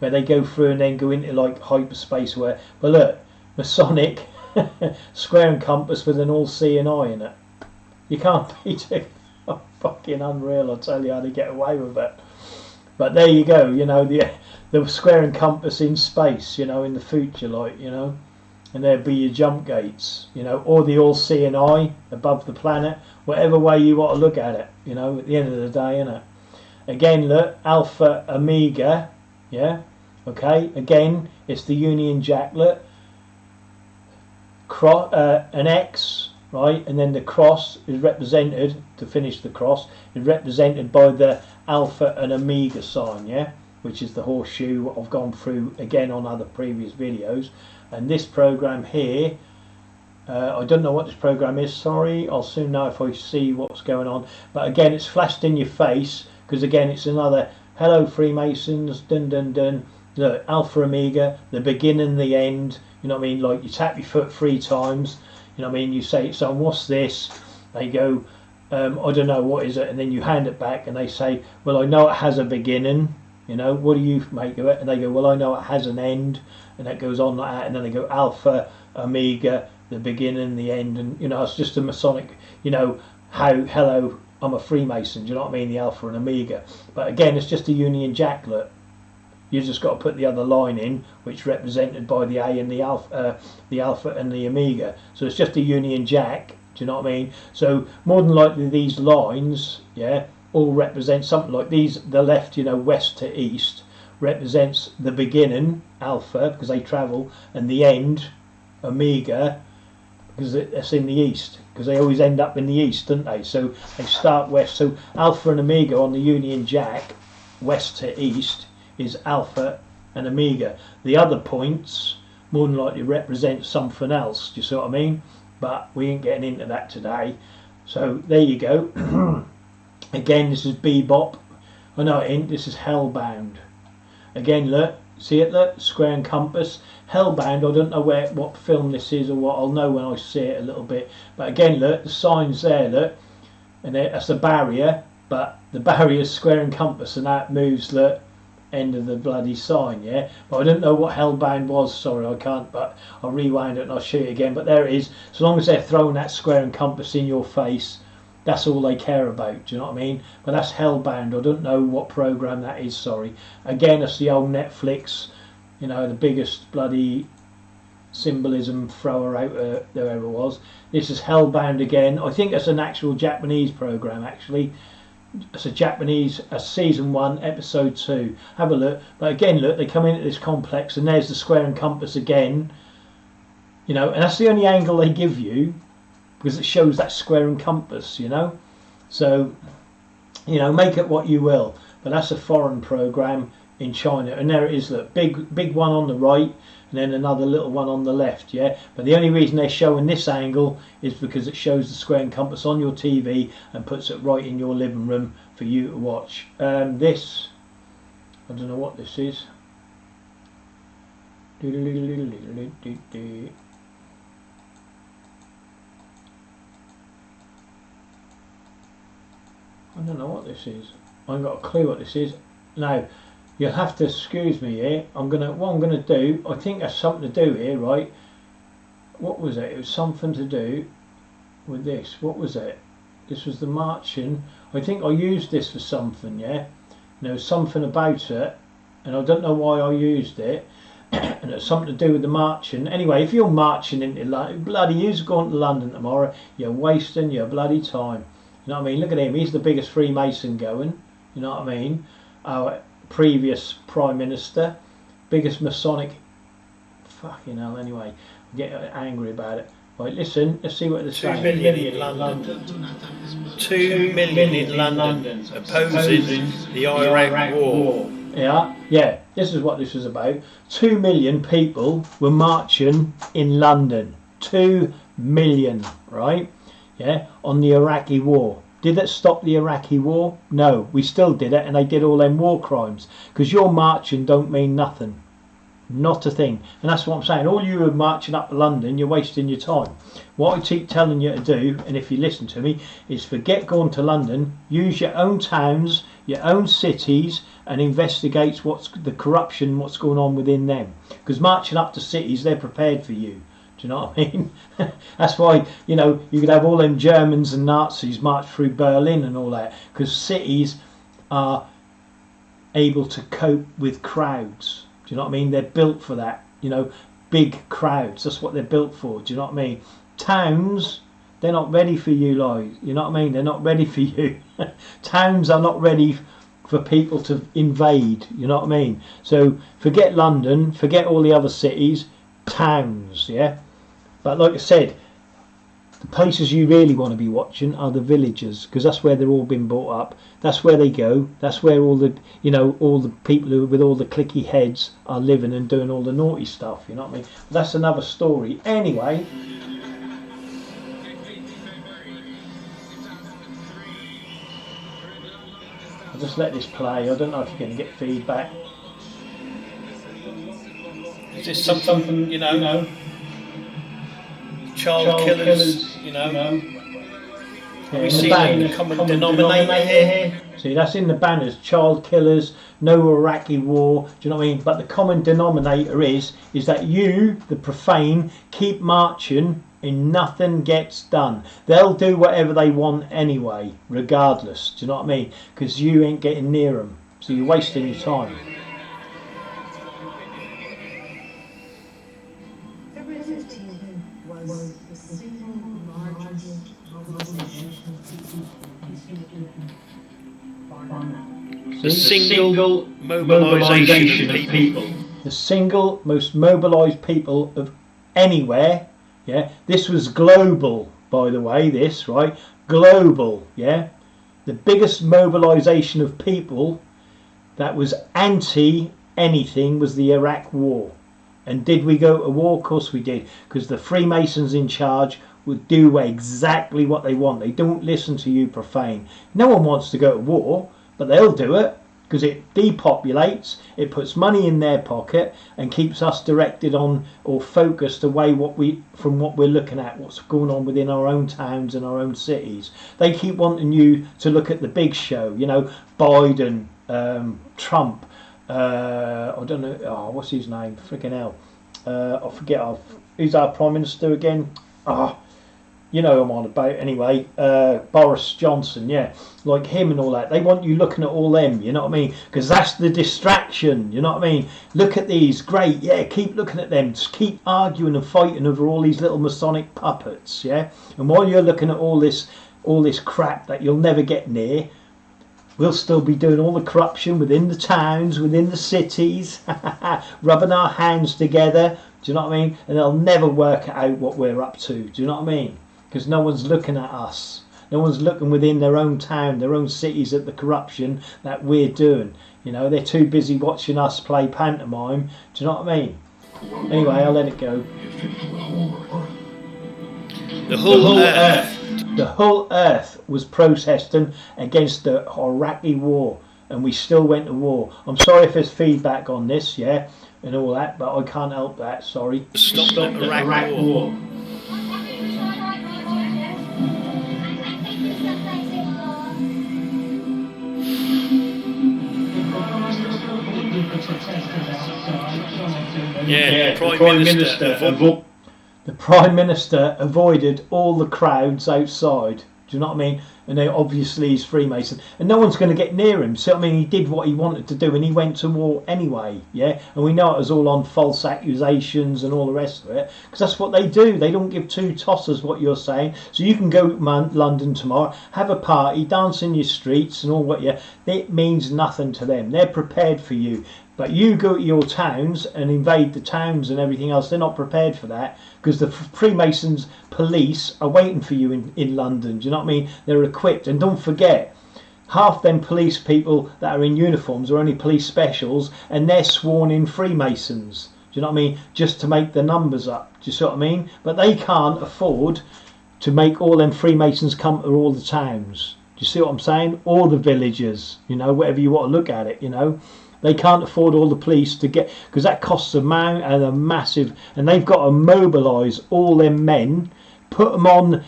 S1: where they go through and then go into like hyperspace. Where, but look, Masonic square and compass with an all-seeing eye in it. You can't beat it. Oh, fucking unreal! I'll tell you how they get away with it. But there you go. You know, the square and compass in space. You know, in the future, like, you know, and there'd be your jump gates. You know, or the all-seeing eye above the planet. Whatever way you want to look at it. You know, at the end of the day, innit? Again, look, Alpha Omega. Yeah. Okay. Again, it's the Union Jack. Look, an X. Right, and then the cross is represented, to finish the cross, is represented by the Alpha and Omega sign, yeah, which is the horseshoe I've gone through again on other previous videos. And this program here, I don't know what this program is, sorry, I'll soon know if I see what's going on. But again, it's flashed in your face, because again, it's another, hello Freemasons, dun dun dun, look, Alpha Omega, the beginning, the end, you know what I mean, like you tap your foot 3 times, you know what I mean, you say, so what's this? They go, I don't know, what is it? And then you hand it back and they say, well, I know it has a beginning, you know, what do you make of it? And they go, well, I know it has an end, and that goes on like that. And then they go, Alpha, Omega, the beginning, the end, and, you know, it's just a Masonic, you know, how, hello, I'm a Freemason, do you know what I mean, the Alpha and Omega. But again, it's just a Union Jack, look. You just got to put the other line in, which represented by the A and the Alpha and the Omega. So it's just a Union Jack. Do you know what I mean? So more than likely these lines, yeah, all represent something like these. The left, you know, west to east, represents the beginning, Alpha, because they travel, and the end, Omega, because it's in the east. Because they always end up in the east, don't they? So they start west. So Alpha and Omega on the Union Jack, west to east, is Alpha and Omega. The other points more than likely represent something else, do you see what I mean? But we ain't getting into that today. So there you go. Again, this is Bebop. Oh no, it ain't. This is Hellbound. Again, look, see it, look, square and compass. Hellbound, I don't know what film this is or what, I'll know when I see it a little bit. But again, look, the sign's there, look, and that's a barrier, but the barrier's square and compass, and that moves, look, end of the bloody sign, yeah. But I don't know what Hellbound was, sorry, I can't, but I'll rewind it and I'll show you again. But there it is. So long as they're throwing that square and compass in your face, that's all they care about, do you know what I mean? But that's Hellbound. I don't know what program that is, sorry. Again, it's the old Netflix, you know, the biggest bloody symbolism thrower out there ever was. This is Hellbound again. I think it's an actual Japanese program, actually. It's a Japanese, season 1, episode 2. Have a look. But again, look, they come into this complex, and there's the square and compass again. You know, and that's the only angle they give you, because it shows that square and compass. You know, so you know, make it what you will. But that's a foreign program in China, and there it is. Look, big one on the right, and then another little one on the left. Yeah, but the only reason they're showing this angle is because it shows the square and compass on your TV and puts it right in your living room for you to watch. This, I don't know what this is. I don't know what this is. I haven't got a clue what this is. Now, you'll have to excuse me here. What I'm gonna do, I think there's something to do here, right? What was it? It was something to do with this. What was it? This was the marching. I think I used this for something, yeah? You know, something about it, and I don't know why I used it. And it's something to do with the marching. Anyway, if you're marching into London, bloody you's going to London tomorrow, you're wasting your bloody time. You know what I mean? Look at him, he's the biggest Freemason going. You know what I mean? Our previous Prime Minister, biggest Masonic. Fucking hell, anyway. I get angry about it. Right, listen, let's see what they're saying.
S2: 2 million in London. 2 million in London opposing the Iraq War.
S1: Yeah, this is what this was about. 2 million people were marching in London. 2 million, right? Yeah, on the Iraqi war. Did it stop the Iraqi war? No, we still did it, and they did all them war crimes. Because your marching don't mean nothing. Not a thing. And that's what I'm saying. All you are marching up to London, you're wasting your time. What I keep telling you to do, and if you listen to me, is forget going to London. Use your own towns, your own cities, and investigate what's the corruption, what's going on within them. Because marching up to cities, they're prepared for you. Do you know what I mean? That's why, you know, you could have all them Germans and Nazis march through Berlin and all that, because cities are able to cope with crowds. Do you know what I mean? They're built for that, you know, big crowds. That's what they're built for. Do you know what I mean? Towns, they're not ready for you, like, you know what I mean? They're not ready for you. Towns are not ready for people to invade, you know what I mean? So forget London, forget all the other cities, towns, yeah? But like I said, the places you really want to be watching are the villages, because that's where they're all been brought up. That's where they go. That's where all the, you know, all the people who, with all the clicky heads are living and doing all the naughty stuff. You know what I mean? But that's another story. Anyway. I'll just let this play. I don't know if you're going to get feedback.
S2: Is this something, you know? Child killers, you know.
S1: Yeah,
S2: we see the common denominator here.
S1: See, that's in the banners. Child killers, no Iraqi war. Do you know what I mean? But the common denominator is that you, the profane, keep marching and nothing gets done. They'll do whatever they want anyway, regardless. Do you know what I mean? Because you ain't getting near them, so you're wasting your time.
S2: The single mobilisation of people.
S1: The single most mobilised people of anywhere. Yeah, this was global, by the way. This, right? Global. Yeah, the biggest mobilisation of people that was anti anything was the Iraq War. And did we go to war? Of course we did, because the Freemasons in charge would do exactly what they want. They don't listen to you, profane. No one wants to go to war, but they'll do it because it depopulates, it puts money in their pocket and keeps us directed on or focused away from what we're looking at, what's going on within our own towns and our own cities. They keep wanting you to look at the big show, you know, Biden, Trump, I don't know, what's his name? Freaking hell. I forget. Who's our Prime Minister again? You know who I'm on about anyway. Boris Johnson, yeah. Like him and all that. They want you looking at all them, you know what I mean? Because that's the distraction, you know what I mean? Look at these, great, yeah, keep looking at them. Just keep arguing and fighting over all these little Masonic puppets, yeah? And while you're looking at all this crap that you'll never get near, we'll still be doing all the corruption within the towns, within the cities, rubbing our hands together. Do you know what I mean? And they'll never work out what we're up to. Do you know what I mean? Because no one's looking at us. No one's looking within their own town, their own cities at the corruption that we're doing. You know, they're too busy watching us play pantomime. Do you know what I mean? Anyway, I'll let it go.
S2: The whole
S1: earth was protesting against the Iraqi war, and we still went to war. I'm sorry if there's feedback on this, yeah, and all that, but I can't help that. Sorry.
S2: Stop the Iraq war. Yeah, the
S1: Prime Minister avoided all the crowds outside. Do you know what I mean? And they obviously he's Freemason, and no one's going to get near him. So I mean, he did what he wanted to do, and he went to war anyway. Yeah, and we know it was all on false accusations and all the rest of it, because that's what they do. They don't give two tosses what you're saying. So you can go to London tomorrow, have a party, dance in your streets, and all what you. It means nothing to them. They're prepared for you. But you go to your towns and invade the towns and everything else. They're not prepared for that, because the Freemasons police are waiting for you in London. Do you know what I mean? They're equipped. And don't forget, half them police people that are in uniforms are only police specials, and they're sworn in Freemasons. Do you know what I mean? Just to make the numbers up. Do you see what I mean? But they can't afford to make all them Freemasons come to all the towns. Do you see what I'm saying? All the villages, you know, whatever you want to look at it, you know. They can't afford all the police to get, because that costs a massive, and they've got to mobilise all them men, put them on,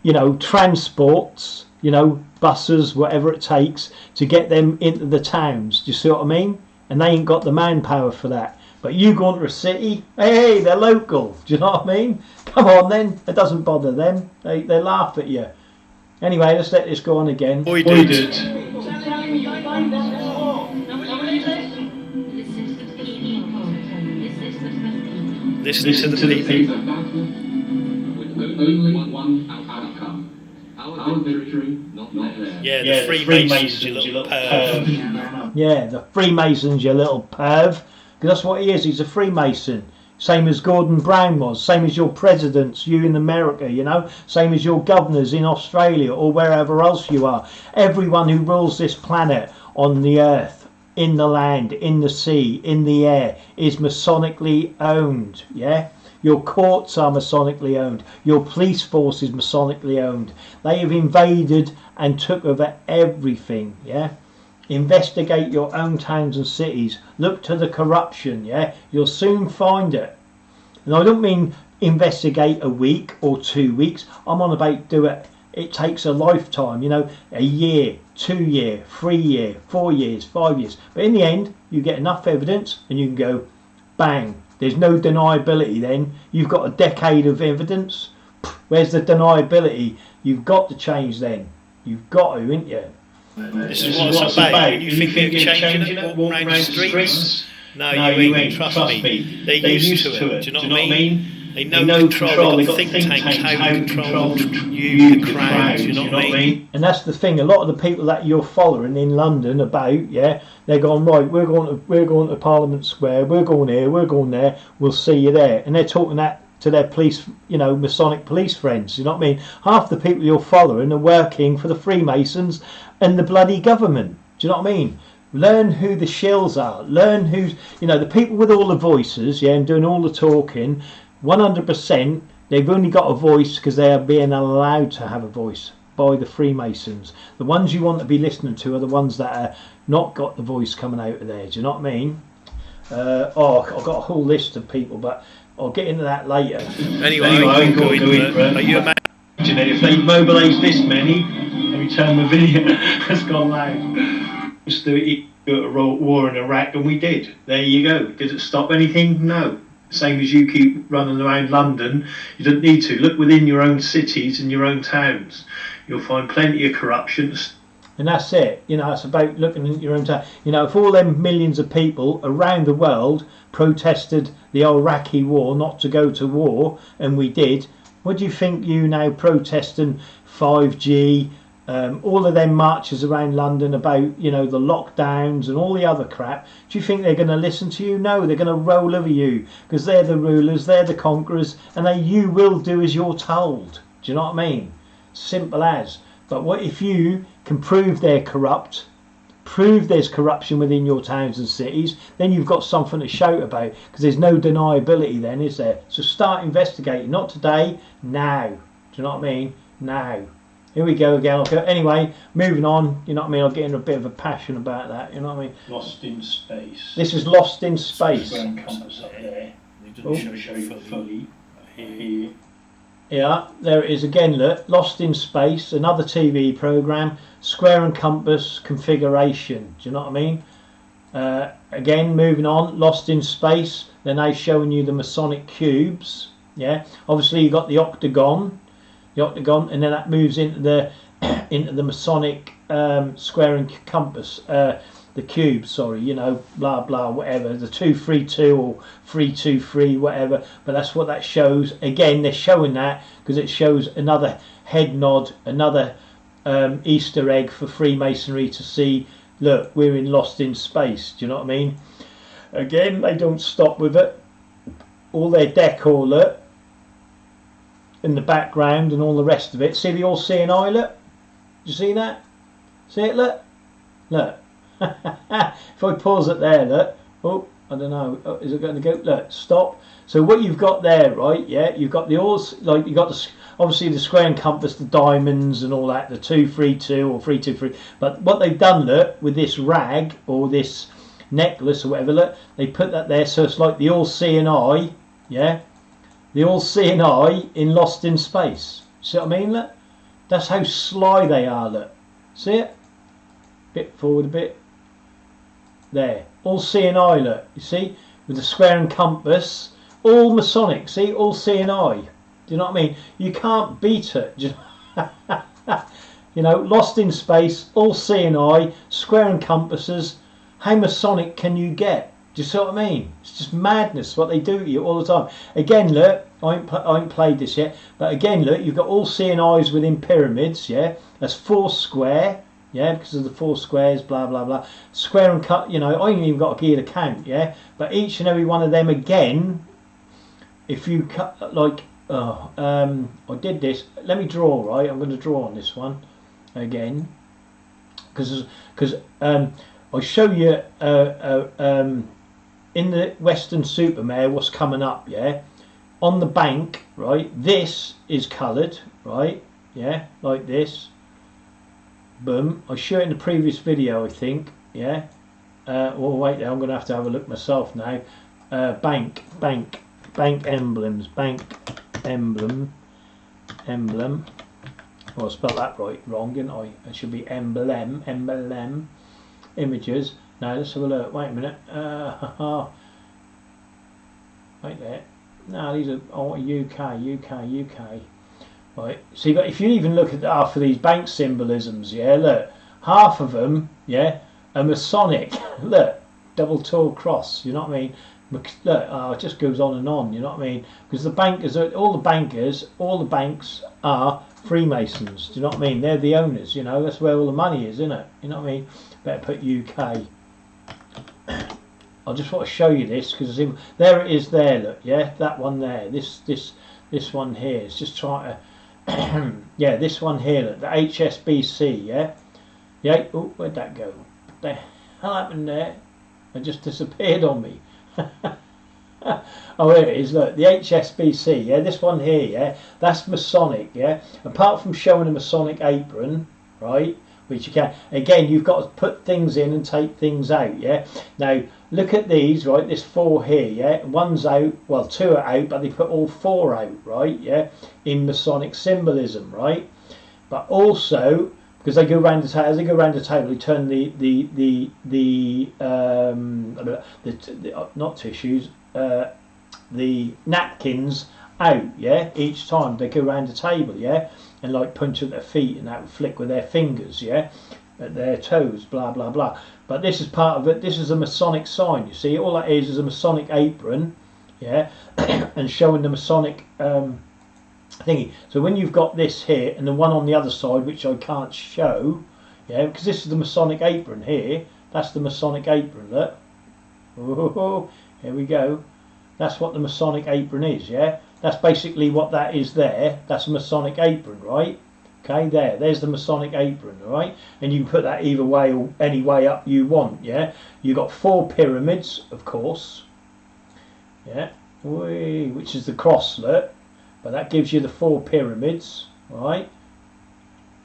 S1: you know, transports, you know, buses, whatever it takes to get them into the towns. Do you see what I mean? And they ain't got the manpower for that. But you go into a city, hey, they're local. Do you know what I mean? Come on then, it doesn't bother them. They laugh at you. Anyway, let's let this go on again.
S2: We did. Listen to the people.
S3: With only one outcome. Our victory, not theirs.
S2: Yeah, the Freemasons, you little perv.
S1: Yeah, the Freemasons, you little perv. Because that's what he is. He's a Freemason. Same as Gordon Brown was. Same as your presidents, you in America, you know. Same as your governors in Australia or wherever else you are. Everyone who rules this planet on the earth, in the land, in the sea, in the air, is Masonically owned, yeah? Your courts are Masonically owned. Your police force is Masonically owned. They have invaded and took over everything, yeah? Investigate your own towns and cities. Look to the corruption, yeah? You'll soon find it. And I don't mean investigate a week or 2 weeks. I'm on about do it. It takes a lifetime, you know, a year, 2 year, 3 year, 4 years, 5 years. But in the end, you get enough evidence and you can go, bang. There's no deniability then. You've got a decade of evidence. Where's the deniability? You've got to change then. You've got to, ain't you?
S2: This is what it's about. You think you're changing it, walking around the streets? No, you ain't, trust me. They're used to it, do you know what I mean? They know control, they've got think tanks, how you control you, the crowds, you know what I mean?
S1: And that's the thing, a lot of the people that you're following in London about, yeah, they're going, right, we're going to Parliament Square, we're going here, we're going there, we'll see you there. And they're talking that to their police, you know, Masonic police friends, you know what I mean? Half the people you're following are working for the Freemasons and the bloody government, do you know what I mean? Learn who the shills are, learn who's, you know, the people with all the voices, yeah, and doing all the talking. 100% they've only got a voice because they are being allowed to have a voice by the Freemasons. The ones you want to be listening to are the ones that are not got the voice coming out of there. Do you know what I mean? I've got a whole list of people, but I'll get into that later.
S2: Anyway I can go into it. Are you
S1: imagining if they mobilise this many? Let me turn the video. It's gone loud. Just do it. Go to war in Iraq, and we did. There you go. Did it stop anything? No. Same as you keep running around London, you don't need to. Look within your own cities and your own towns. You'll find plenty of corruption. And that's it. You know, it's about looking in your own town. You know, if all them millions of people around the world protested the Iraqi war, not to go to war, and we did, what do you think you now protesting 5G, all of them marches around London about, you know, the lockdowns and all the other crap. Do you think they're going to listen to you? No, they're going to roll over you, because they're the rulers, they're the conquerors, and you will do as you're told. Do you know what I mean? Simple as. But what if you can prove they're corrupt, prove there's corruption within your towns and cities, then you've got something to shout about, because there's no deniability then, is there? So start investigating. Not today, now. Do you know what I mean? Now. Here we go again. Anyway, moving on. You know what I mean? I'm getting a bit of a passion about that. You know what I mean?
S4: Lost in Space.
S1: This is Lost in Space.
S4: Compass up there.
S2: It doesn't show you fully.
S4: Here.
S1: Yeah, there it is again. Look, Lost in Space, another TV program. Square and compass configuration. Do you know what I mean? Again, moving on. Lost in Space. They're now showing you the Masonic cubes. Yeah, obviously you got the octagon, and then that moves into the Masonic square and compass. The cube, sorry, you know, blah blah, whatever, the 232 or 323, whatever. But that's what that shows. Again, they're showing that because it shows another head nod, another Easter egg for Freemasonry to see. Look, we're in Lost in Space. Do you know what I mean? Again, they don't stop with it. All their decor, look, in the background and all the rest of it. See the all-seeing eye, look? You see that? See it, look? Look. If I pause it there, look. Oh, I don't know. Oh, is it going to go? Look, stop. So what you've got there, right? Yeah, you've got the like you got the obviously the square and compass, the diamonds and all that, the 232 or 323. But what they've done, look, with this rag or this necklace or whatever, look, they put that there, so it's like the all-seeing eye. Yeah, the all-seeing eye in Lost in Space. See what I mean? Look, that's how sly they are. Look, see it? Bit forward a bit. There, all-seeing eye. Look, you see, with the square and compass, all Masonic. See, all-seeing eye. Do you know what I mean? You can't beat it. You know, Lost in Space, all-seeing eye, square and compasses. How Masonic can you get? Do you see what I mean? It's just madness what they do to you all the time. Again, look, I ain't played this yet, but again, look, you've got all-seeing eyes within pyramids. Yeah, that's 4 square. Yeah, because of the 4 squares, blah blah blah. Square and cut. You know, I ain't even got a gear to count. Yeah, but each and every one of them again. If you cut like, I did this. Let me draw. Right, I'm going to draw on this one again, because I show you in the Western Supermare what's coming up. Yeah, on the bank. Right, this is coloured. Right, yeah, like this. Boom. I showed it in the previous video, I think. Yeah. Well, wait there. I'm going to have a look myself now. Bank emblems. Bank emblem. Well, I spelled that wrong, didn't I? It should be emblem. Images. Now let's have a look. Wait a minute. Wait there. No, these are UK. Right, so you got, if you even look at half of these bank symbolisms, yeah, look, half of them, yeah, are Masonic. Look, double tall cross. You know what I mean? Look, it just goes on and on. You know what I mean? Because the bankers, all the banks are Freemasons. Do you know what I mean? They're the owners. You know, that's where all the money is, isn't it? You know what I mean? Better put UK. I just want to show you this because there it is. There, look, yeah, that one there. This one here. It's just trying to. Yeah, this one here, look, the HSBC, yeah. Oh, where'd that go? What the hell happened there? It just disappeared on me. Oh, here it is. Look, the HSBC, yeah. This one here, yeah. That's Masonic, yeah. Apart from showing a Masonic apron, right, which you can. Again, you've got to put things in and take things out, yeah. Now look at these, right. This 4 here, yeah. One's out. Well, 2 are out, but they put all 4 out, right, yeah. In Masonic symbolism, right. But also because they go round the table. As they go round the table, they turn not tissues, the napkins out, yeah. Each time they go round the table, yeah, and like punch at their feet and that flick with their fingers, yeah, at their toes, blah blah blah. But this is part of it. This is a Masonic sign. You see, all that is a Masonic apron, yeah, and showing the Masonic thingy. So when you've got this here and the one on the other side, which I can't show, yeah, because this is the Masonic apron here. That's the Masonic apron. Look. Oh, here we go. That's what the Masonic apron is. Yeah, that's basically what that is there. That's a Masonic apron, right? Okay, there's the Masonic apron, right? And you can put that either way or any way up you want. Yeah, you got 4 pyramids, of course. Yeah, which is the cross, look. But that gives you the 4 pyramids, right?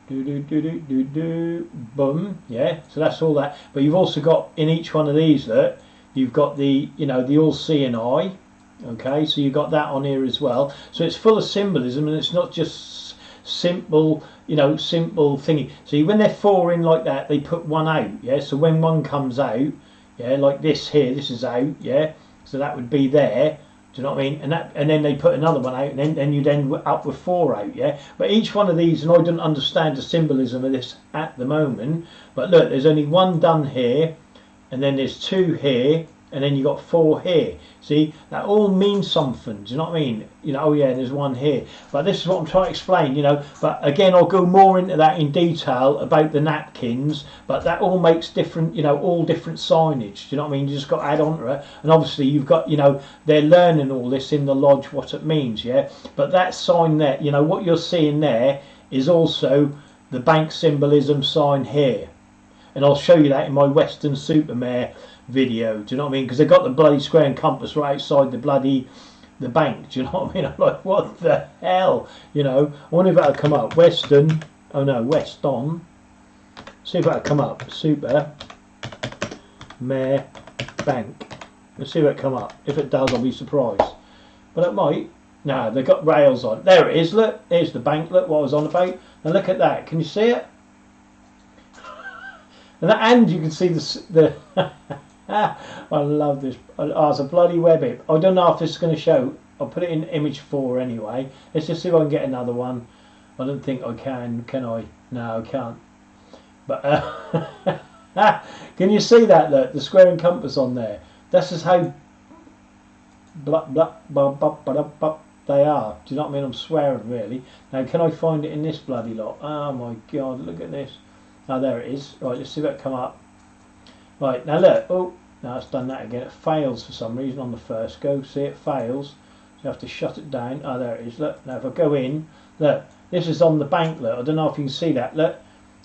S1: Boom. Yeah, so that's all that. But you've also got in each one of these, look, you've got the, you know, the all-seeing eye. Okay, so you've got that on here as well. So it's full of symbolism, and it's not just simple, you know, simple thingy. See, when they're 4 in like that, they put one out. Yeah, so when one comes out, yeah, like this here, this is out. Yeah, so that would be there. Do you know what I mean? And then they put another one out, and then you'd end up with 4 out, yeah? But each one of these, and I don't understand the symbolism of this at the moment, but look, there's only 1 done here, and then there's 2 here, and then you got 4 here. See, that all means something. Do you know what I mean? You know, oh yeah, there's 1 here. But this is what I'm trying to explain, you know. But again, I'll go more into that in detail about the napkins. But that all makes different, you know, all different signage. Do you know what I mean? You just got to add on to it. And obviously, you've got, you know, they're learning all this in the lodge, what it means, yeah. But that sign there, you know, what you're seeing there is also the bank symbolism sign here. And I'll show you that in my Western Supermare video. Do you know what I mean? Because they've got the bloody square and compass right outside the bank. Do you know what I mean? I'm like, what the hell? You know, I wonder if that'll come up. Western, oh no, Weston. See if that'll come up. Super Mare Bank. Let's see if it'll come up. If it does, I'll be surprised. But it might. No, they've got rails on. There it is. Look, here's the bank. Look what I was on about. Now look at that. Can you see it? And you can see the I love this. Oh, it's a bloody webbing. I don't know if this is going to show. I'll put it in image 4 anyway. Let's just see if I can get another one. I don't think I can I? No, I can't. But can you see that? Look, the square and compass on there. That's just how they are. Do you know what I mean? I'm swearing, really. Now, can I find it in this bloody lot? Oh my God! Look at this. Oh, there it is. Right, let's see if that come up. Right, now look. Oh, now it's done that again. It fails for some reason on the first go. See, it fails. So you have to shut it down. Oh, there it is. Look, now if I go in, look, this is on the bank. Look, I don't know if you can see that. Look,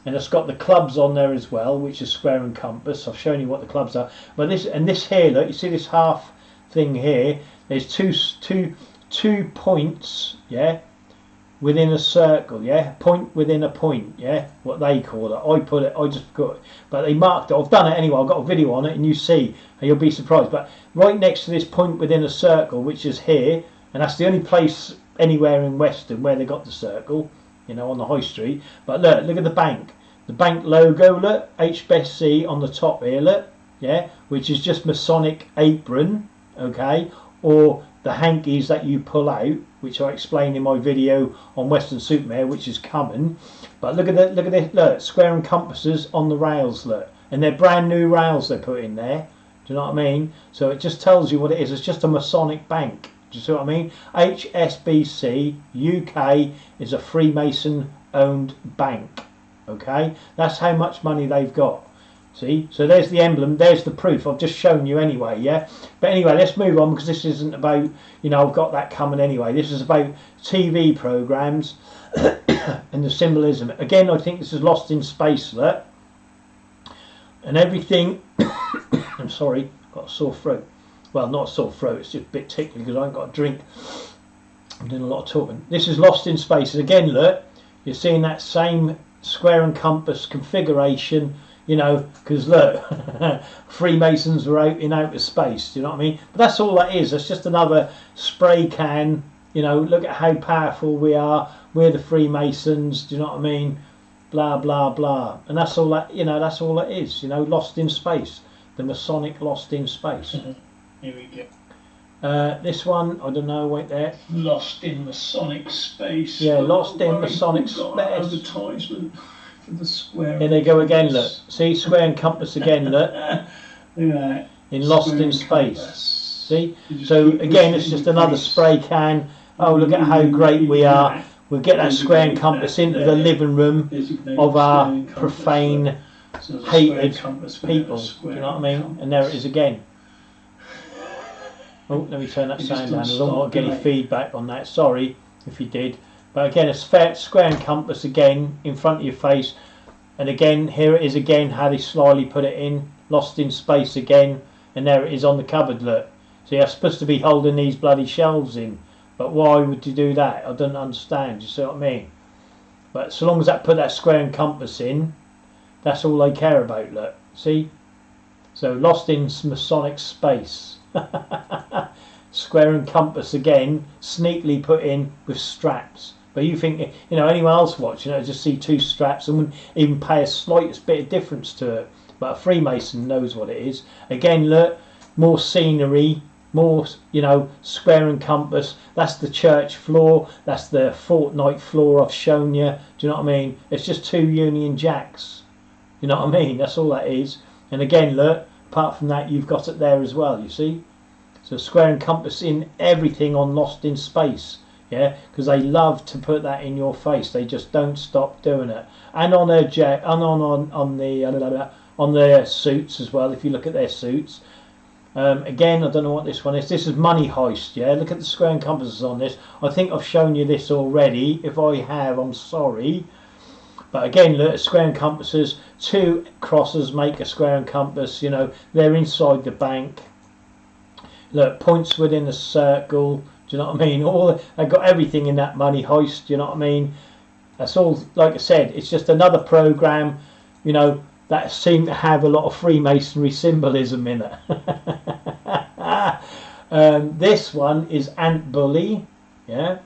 S1: and it's got the clubs on there as well, which is square and compass. I've shown you what the clubs are. But this and this here, look, you see this half thing here. There's two points, yeah, within a circle, yeah, point within a point, yeah, what they call it. I just got it, but they marked it. I've done it anyway. I've got a video on it, and you see, and you'll be surprised. But right next to this point within a circle, which is here, and that's the only place anywhere in Western where they got the circle, you know, on the high street. But look at the bank logo, look, HBSC on the top here, look, yeah, which is just Masonic apron, okay, or the hankies that you pull out, which I explained in my video on Western Supermare, which is coming. But look at this, look, square and compasses on the rails, look, and they're brand new rails they put in there. Do you know what I mean? So it just tells you what it is. It's just a Masonic bank. Do you see what I mean? HSBC UK is a Freemason owned bank. Okay, that's how much money they've got. See, so there's the emblem, there's the proof. I've just shown you anyway, yeah. But anyway, let's move on, because this isn't about, you know, I've got that coming anyway. This is about TV programs and the symbolism. Again, I think this is lost in space, look, and everything. I'm sorry, got a sore throat. Well, not a sore throat, it's just a bit tickly because I haven't got a drink. I'm doing a lot of talking. This is lost in space, and again, look, you're seeing that same square and compass configuration. You know, because look, Freemasons were out in outer space. Do you know what I mean? But that's all that is. It's just another spray can. You know, look at how powerful we are. We're the Freemasons. Do you know what I mean? Blah blah blah. And that's all that. You know, that's all it is. You know, lost in space. The Masonic lost in space.
S4: Here we go.
S1: This one, I don't know. Wait there.
S4: Lost in Masonic space.
S1: Yeah, lost in Masonic space.
S4: Advertisement. The square.
S1: Here they go again, look. See, square and compass again, look.
S4: Look at that.
S1: In Lost in Space. See? So again, it's just another spray can. oh, look at how great we are. We'll get that square and compass into the living room of our profane, hated people. Do you know what I mean? And there it is again. Oh, let me turn that sound down. I don't want to get any feedback on that. Sorry if you did. But again, a square and compass again in front of your face. And again, here it is again, how they slyly put it in. Lost in space again. And there it is on the cupboard, look. So you're supposed to be holding these bloody shelves in. But why would you do that? I don't understand. You see what I mean? But so long as that put that square and compass in, that's all they care about, look. See? So lost in Masonic space. Square and compass again, sneakily put in with straps. But you think, you know, anyone else watching it just see two straps and wouldn't even pay a slightest bit of difference to it. But a Freemason knows what it is. Again, look, more scenery, more, you know, square and compass. That's the church floor. That's the fortnight floor I've shown you. Do you know what I mean? It's just two Union Jacks. You know what I mean? That's all that is. And again, look, apart from that, you've got it there as well, you see? So square and compass in everything on Lost in Space. Yeah, because they love to put that in your face. They just don't stop doing it. And on their on their suits as well. If you look at their suits, again, I don't know what this one is. This is Money Heist. Yeah, look at the square and compasses on this. I think I've shown you this already. If I have, I'm sorry. But again, look at square and compasses. Two crosses make a square and compass. You know, they're inside the bank. Look, points within a circle. Do you know what I mean? I've got everything in that Money Heist. Do you know what I mean? That's all. Like I said, it's just another program, you know, that seem to have a lot of Freemasonry symbolism in it. This one is Ant Bully, yeah.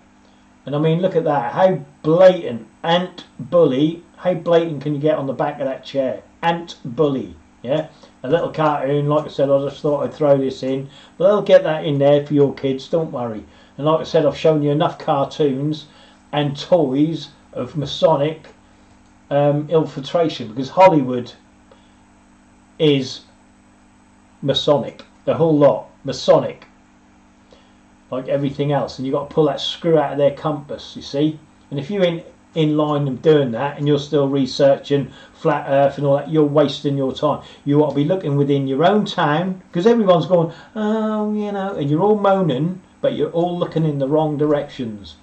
S1: And I mean, look at that. How blatant, Ant Bully. How blatant can you get on the back of that chair? Ant Bully, yeah. A little cartoon, like I said, I just thought I'd throw this in. But they'll get that in there for your kids, don't worry. And like I said, I've shown you enough cartoons and toys of Masonic infiltration, because Hollywood is Masonic. The whole lot. Masonic. Like everything else. And you've got to pull that screw out of their compass, you see. And if you're in line of doing that and you're still researching flat earth and all that, you're wasting your time. You ought to be looking within your own town, because everyone's going, oh, you know, and you're all moaning, but you're all looking in the wrong directions.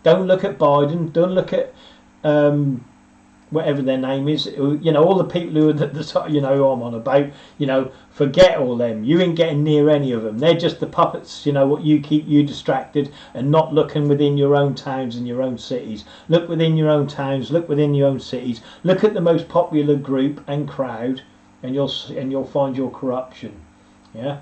S1: Don't look at Biden, don't look at whatever their name is, you know, all the people who are at the top, you know, who I'm on about, you know, forget all them. You ain't getting near any of them. They're just the puppets, you know, what you keep you distracted and not looking within your own towns and your own cities. Look within your own towns, look within your own cities, look at the most popular group and crowd, and you'll find your corruption. Yeah.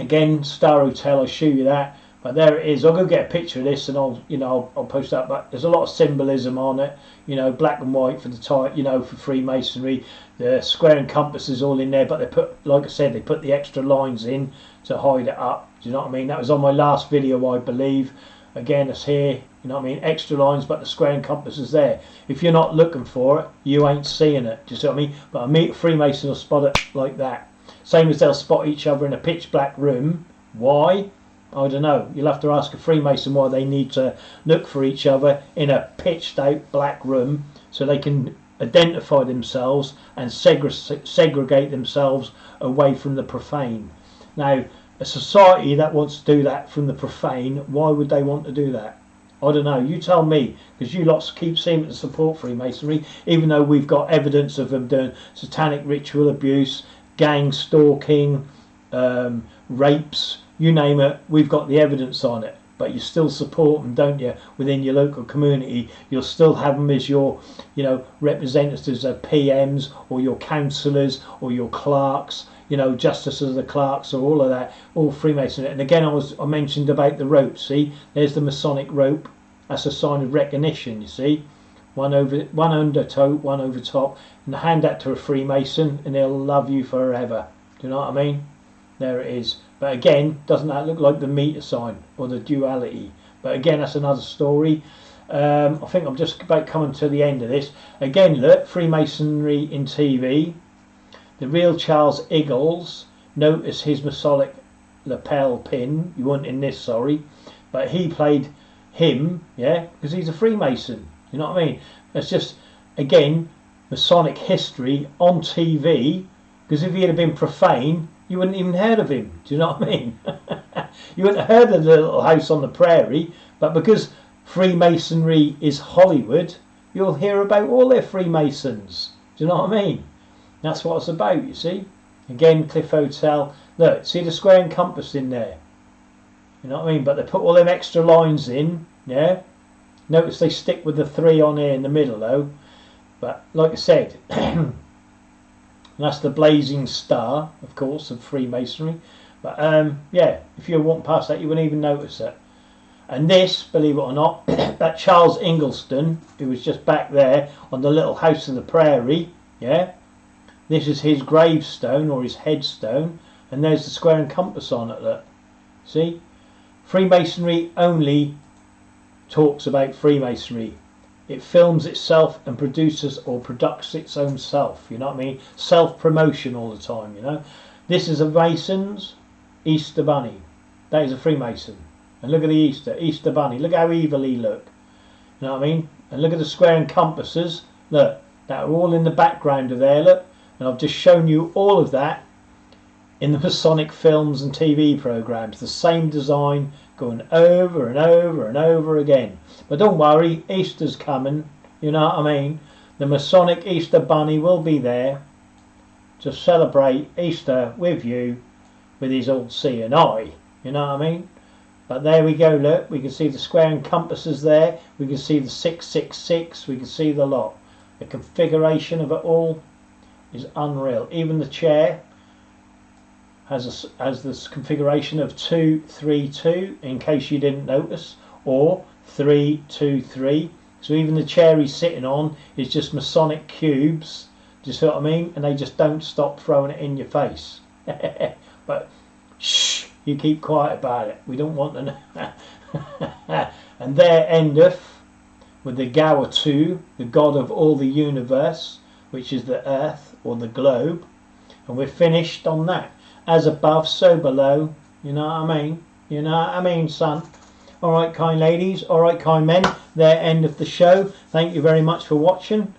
S1: Again, Star Hotel, I'll show you that. But there it is. I'll go get a picture of this and I'll post that. But there's a lot of symbolism on it, you know, black and white for the type, you know, for Freemasonry. The square and compass is all in there, but they put, like I said, they put the extra lines in to hide it up. Do you know what I mean? That was on my last video, I believe. Again, it's here. You know what I mean? Extra lines, but the square and compass is there. If you're not looking for it, you ain't seeing it. Do you see what I mean? But a Freemason will spot it like that. Same as they'll spot each other in a pitch black room. Why? I don't know. You'll have to ask a Freemason why they need to look for each other in a pitched out black room, so they can identify themselves and segregate themselves away from the profane. Now, a society that wants to do that from the profane, why would they want to do that? I don't know. You tell me, because you lots keep seeming to support Freemasonry, even though we've got evidence of them doing satanic ritual abuse, gang stalking, rapes. You name it, we've got the evidence on it. But you still support them, don't you, within your local community? You'll still have them as your, you know, representatives of PMs or your councillors or your clerks, you know, justices of the clerks or all of that, all Freemasonry. And again, I mentioned about the rope. See, there's the Masonic rope. That's a sign of recognition, you see. One under toe, one over top. And hand that to a Freemason and they'll love you forever. Do you know what I mean? There it is. But again, doesn't that look like the meter sign or the duality? But again, that's another story. I think I'm just about coming to the end of this. Again, look, Freemasonry in TV. The real Charles Eagles. Notice his Masonic lapel pin. You weren't in this, sorry. but he played him, yeah, because he's a Freemason. You know what I mean? It's just, again, Masonic history on TV, because if he had been profane, you wouldn't even heard of him. Do you know what I mean? You wouldn't have heard of the Little House on the Prairie, but because Freemasonry is Hollywood, you'll hear about all their Freemasons. Do you know what I mean? That's what it's about, you see. Again, Cliff Hotel. Look, see the square and compass in there? You know what I mean? But they put all them extra lines in, yeah? Notice they stick with the 3 on here in the middle, though. But, like I said, that's the blazing star, of course, of Freemasonry. But, yeah, if you walk past that, you wouldn't even notice it. And this, believe it or not, that Charles Ingleston, who was just back there on the Little House on the Prairie, yeah? This is his gravestone, or his headstone. And there's the square and compass on it, look. See? Freemasonry only talks about Freemasonry. It films itself and produces or products its own self, you know what I mean? Self-promotion all the time, you know? This is a Mason's Easter Bunny. That is a Freemason. And look at the Easter Bunny. Look how evil he look. You know what I mean? And look at the square and compasses. Look, that are all in the background of there, look. And I've just shown you all of that in the Masonic films and TV programs. The same design going over and over and over again. But don't worry, Easter's coming. You know what I mean? The Masonic Easter Bunny will be there to celebrate Easter with you with his old seeing eye. You know what I mean? But there we go, look. We can see the square and compasses there. We can see the 666. We can see the lot. The configuration of it all is unreal. Even the chair has this configuration of 232, in case you didn't notice, or 323. So even the chair he's sitting on is just Masonic cubes. Do you see what I mean? And they just don't stop throwing it in your face. But shh, you keep quiet about it. We don't want to know. And there endeth with the Gower 2, the god of all the universe, which is the earth or the globe. And we're finished on that. As above, so below. You know what I mean? You know what I mean, son? Alright, kind ladies. Alright, kind men. There, end of the show. Thank you very much for watching.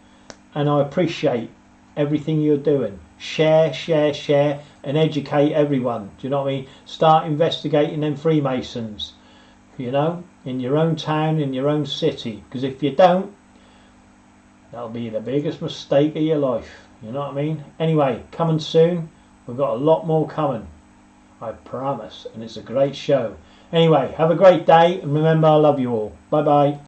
S1: And I appreciate everything you're doing. Share, share, share, and educate everyone. Do you know what I mean? Start investigating them Freemasons. You know? In your own town, in your own city. Because if you don't, that'll be the biggest mistake of your life. You know what I mean? Anyway, coming soon. We've got a lot more coming. I promise. And it's a great show. Anyway, have a great day. And remember, I love you all. Bye-bye.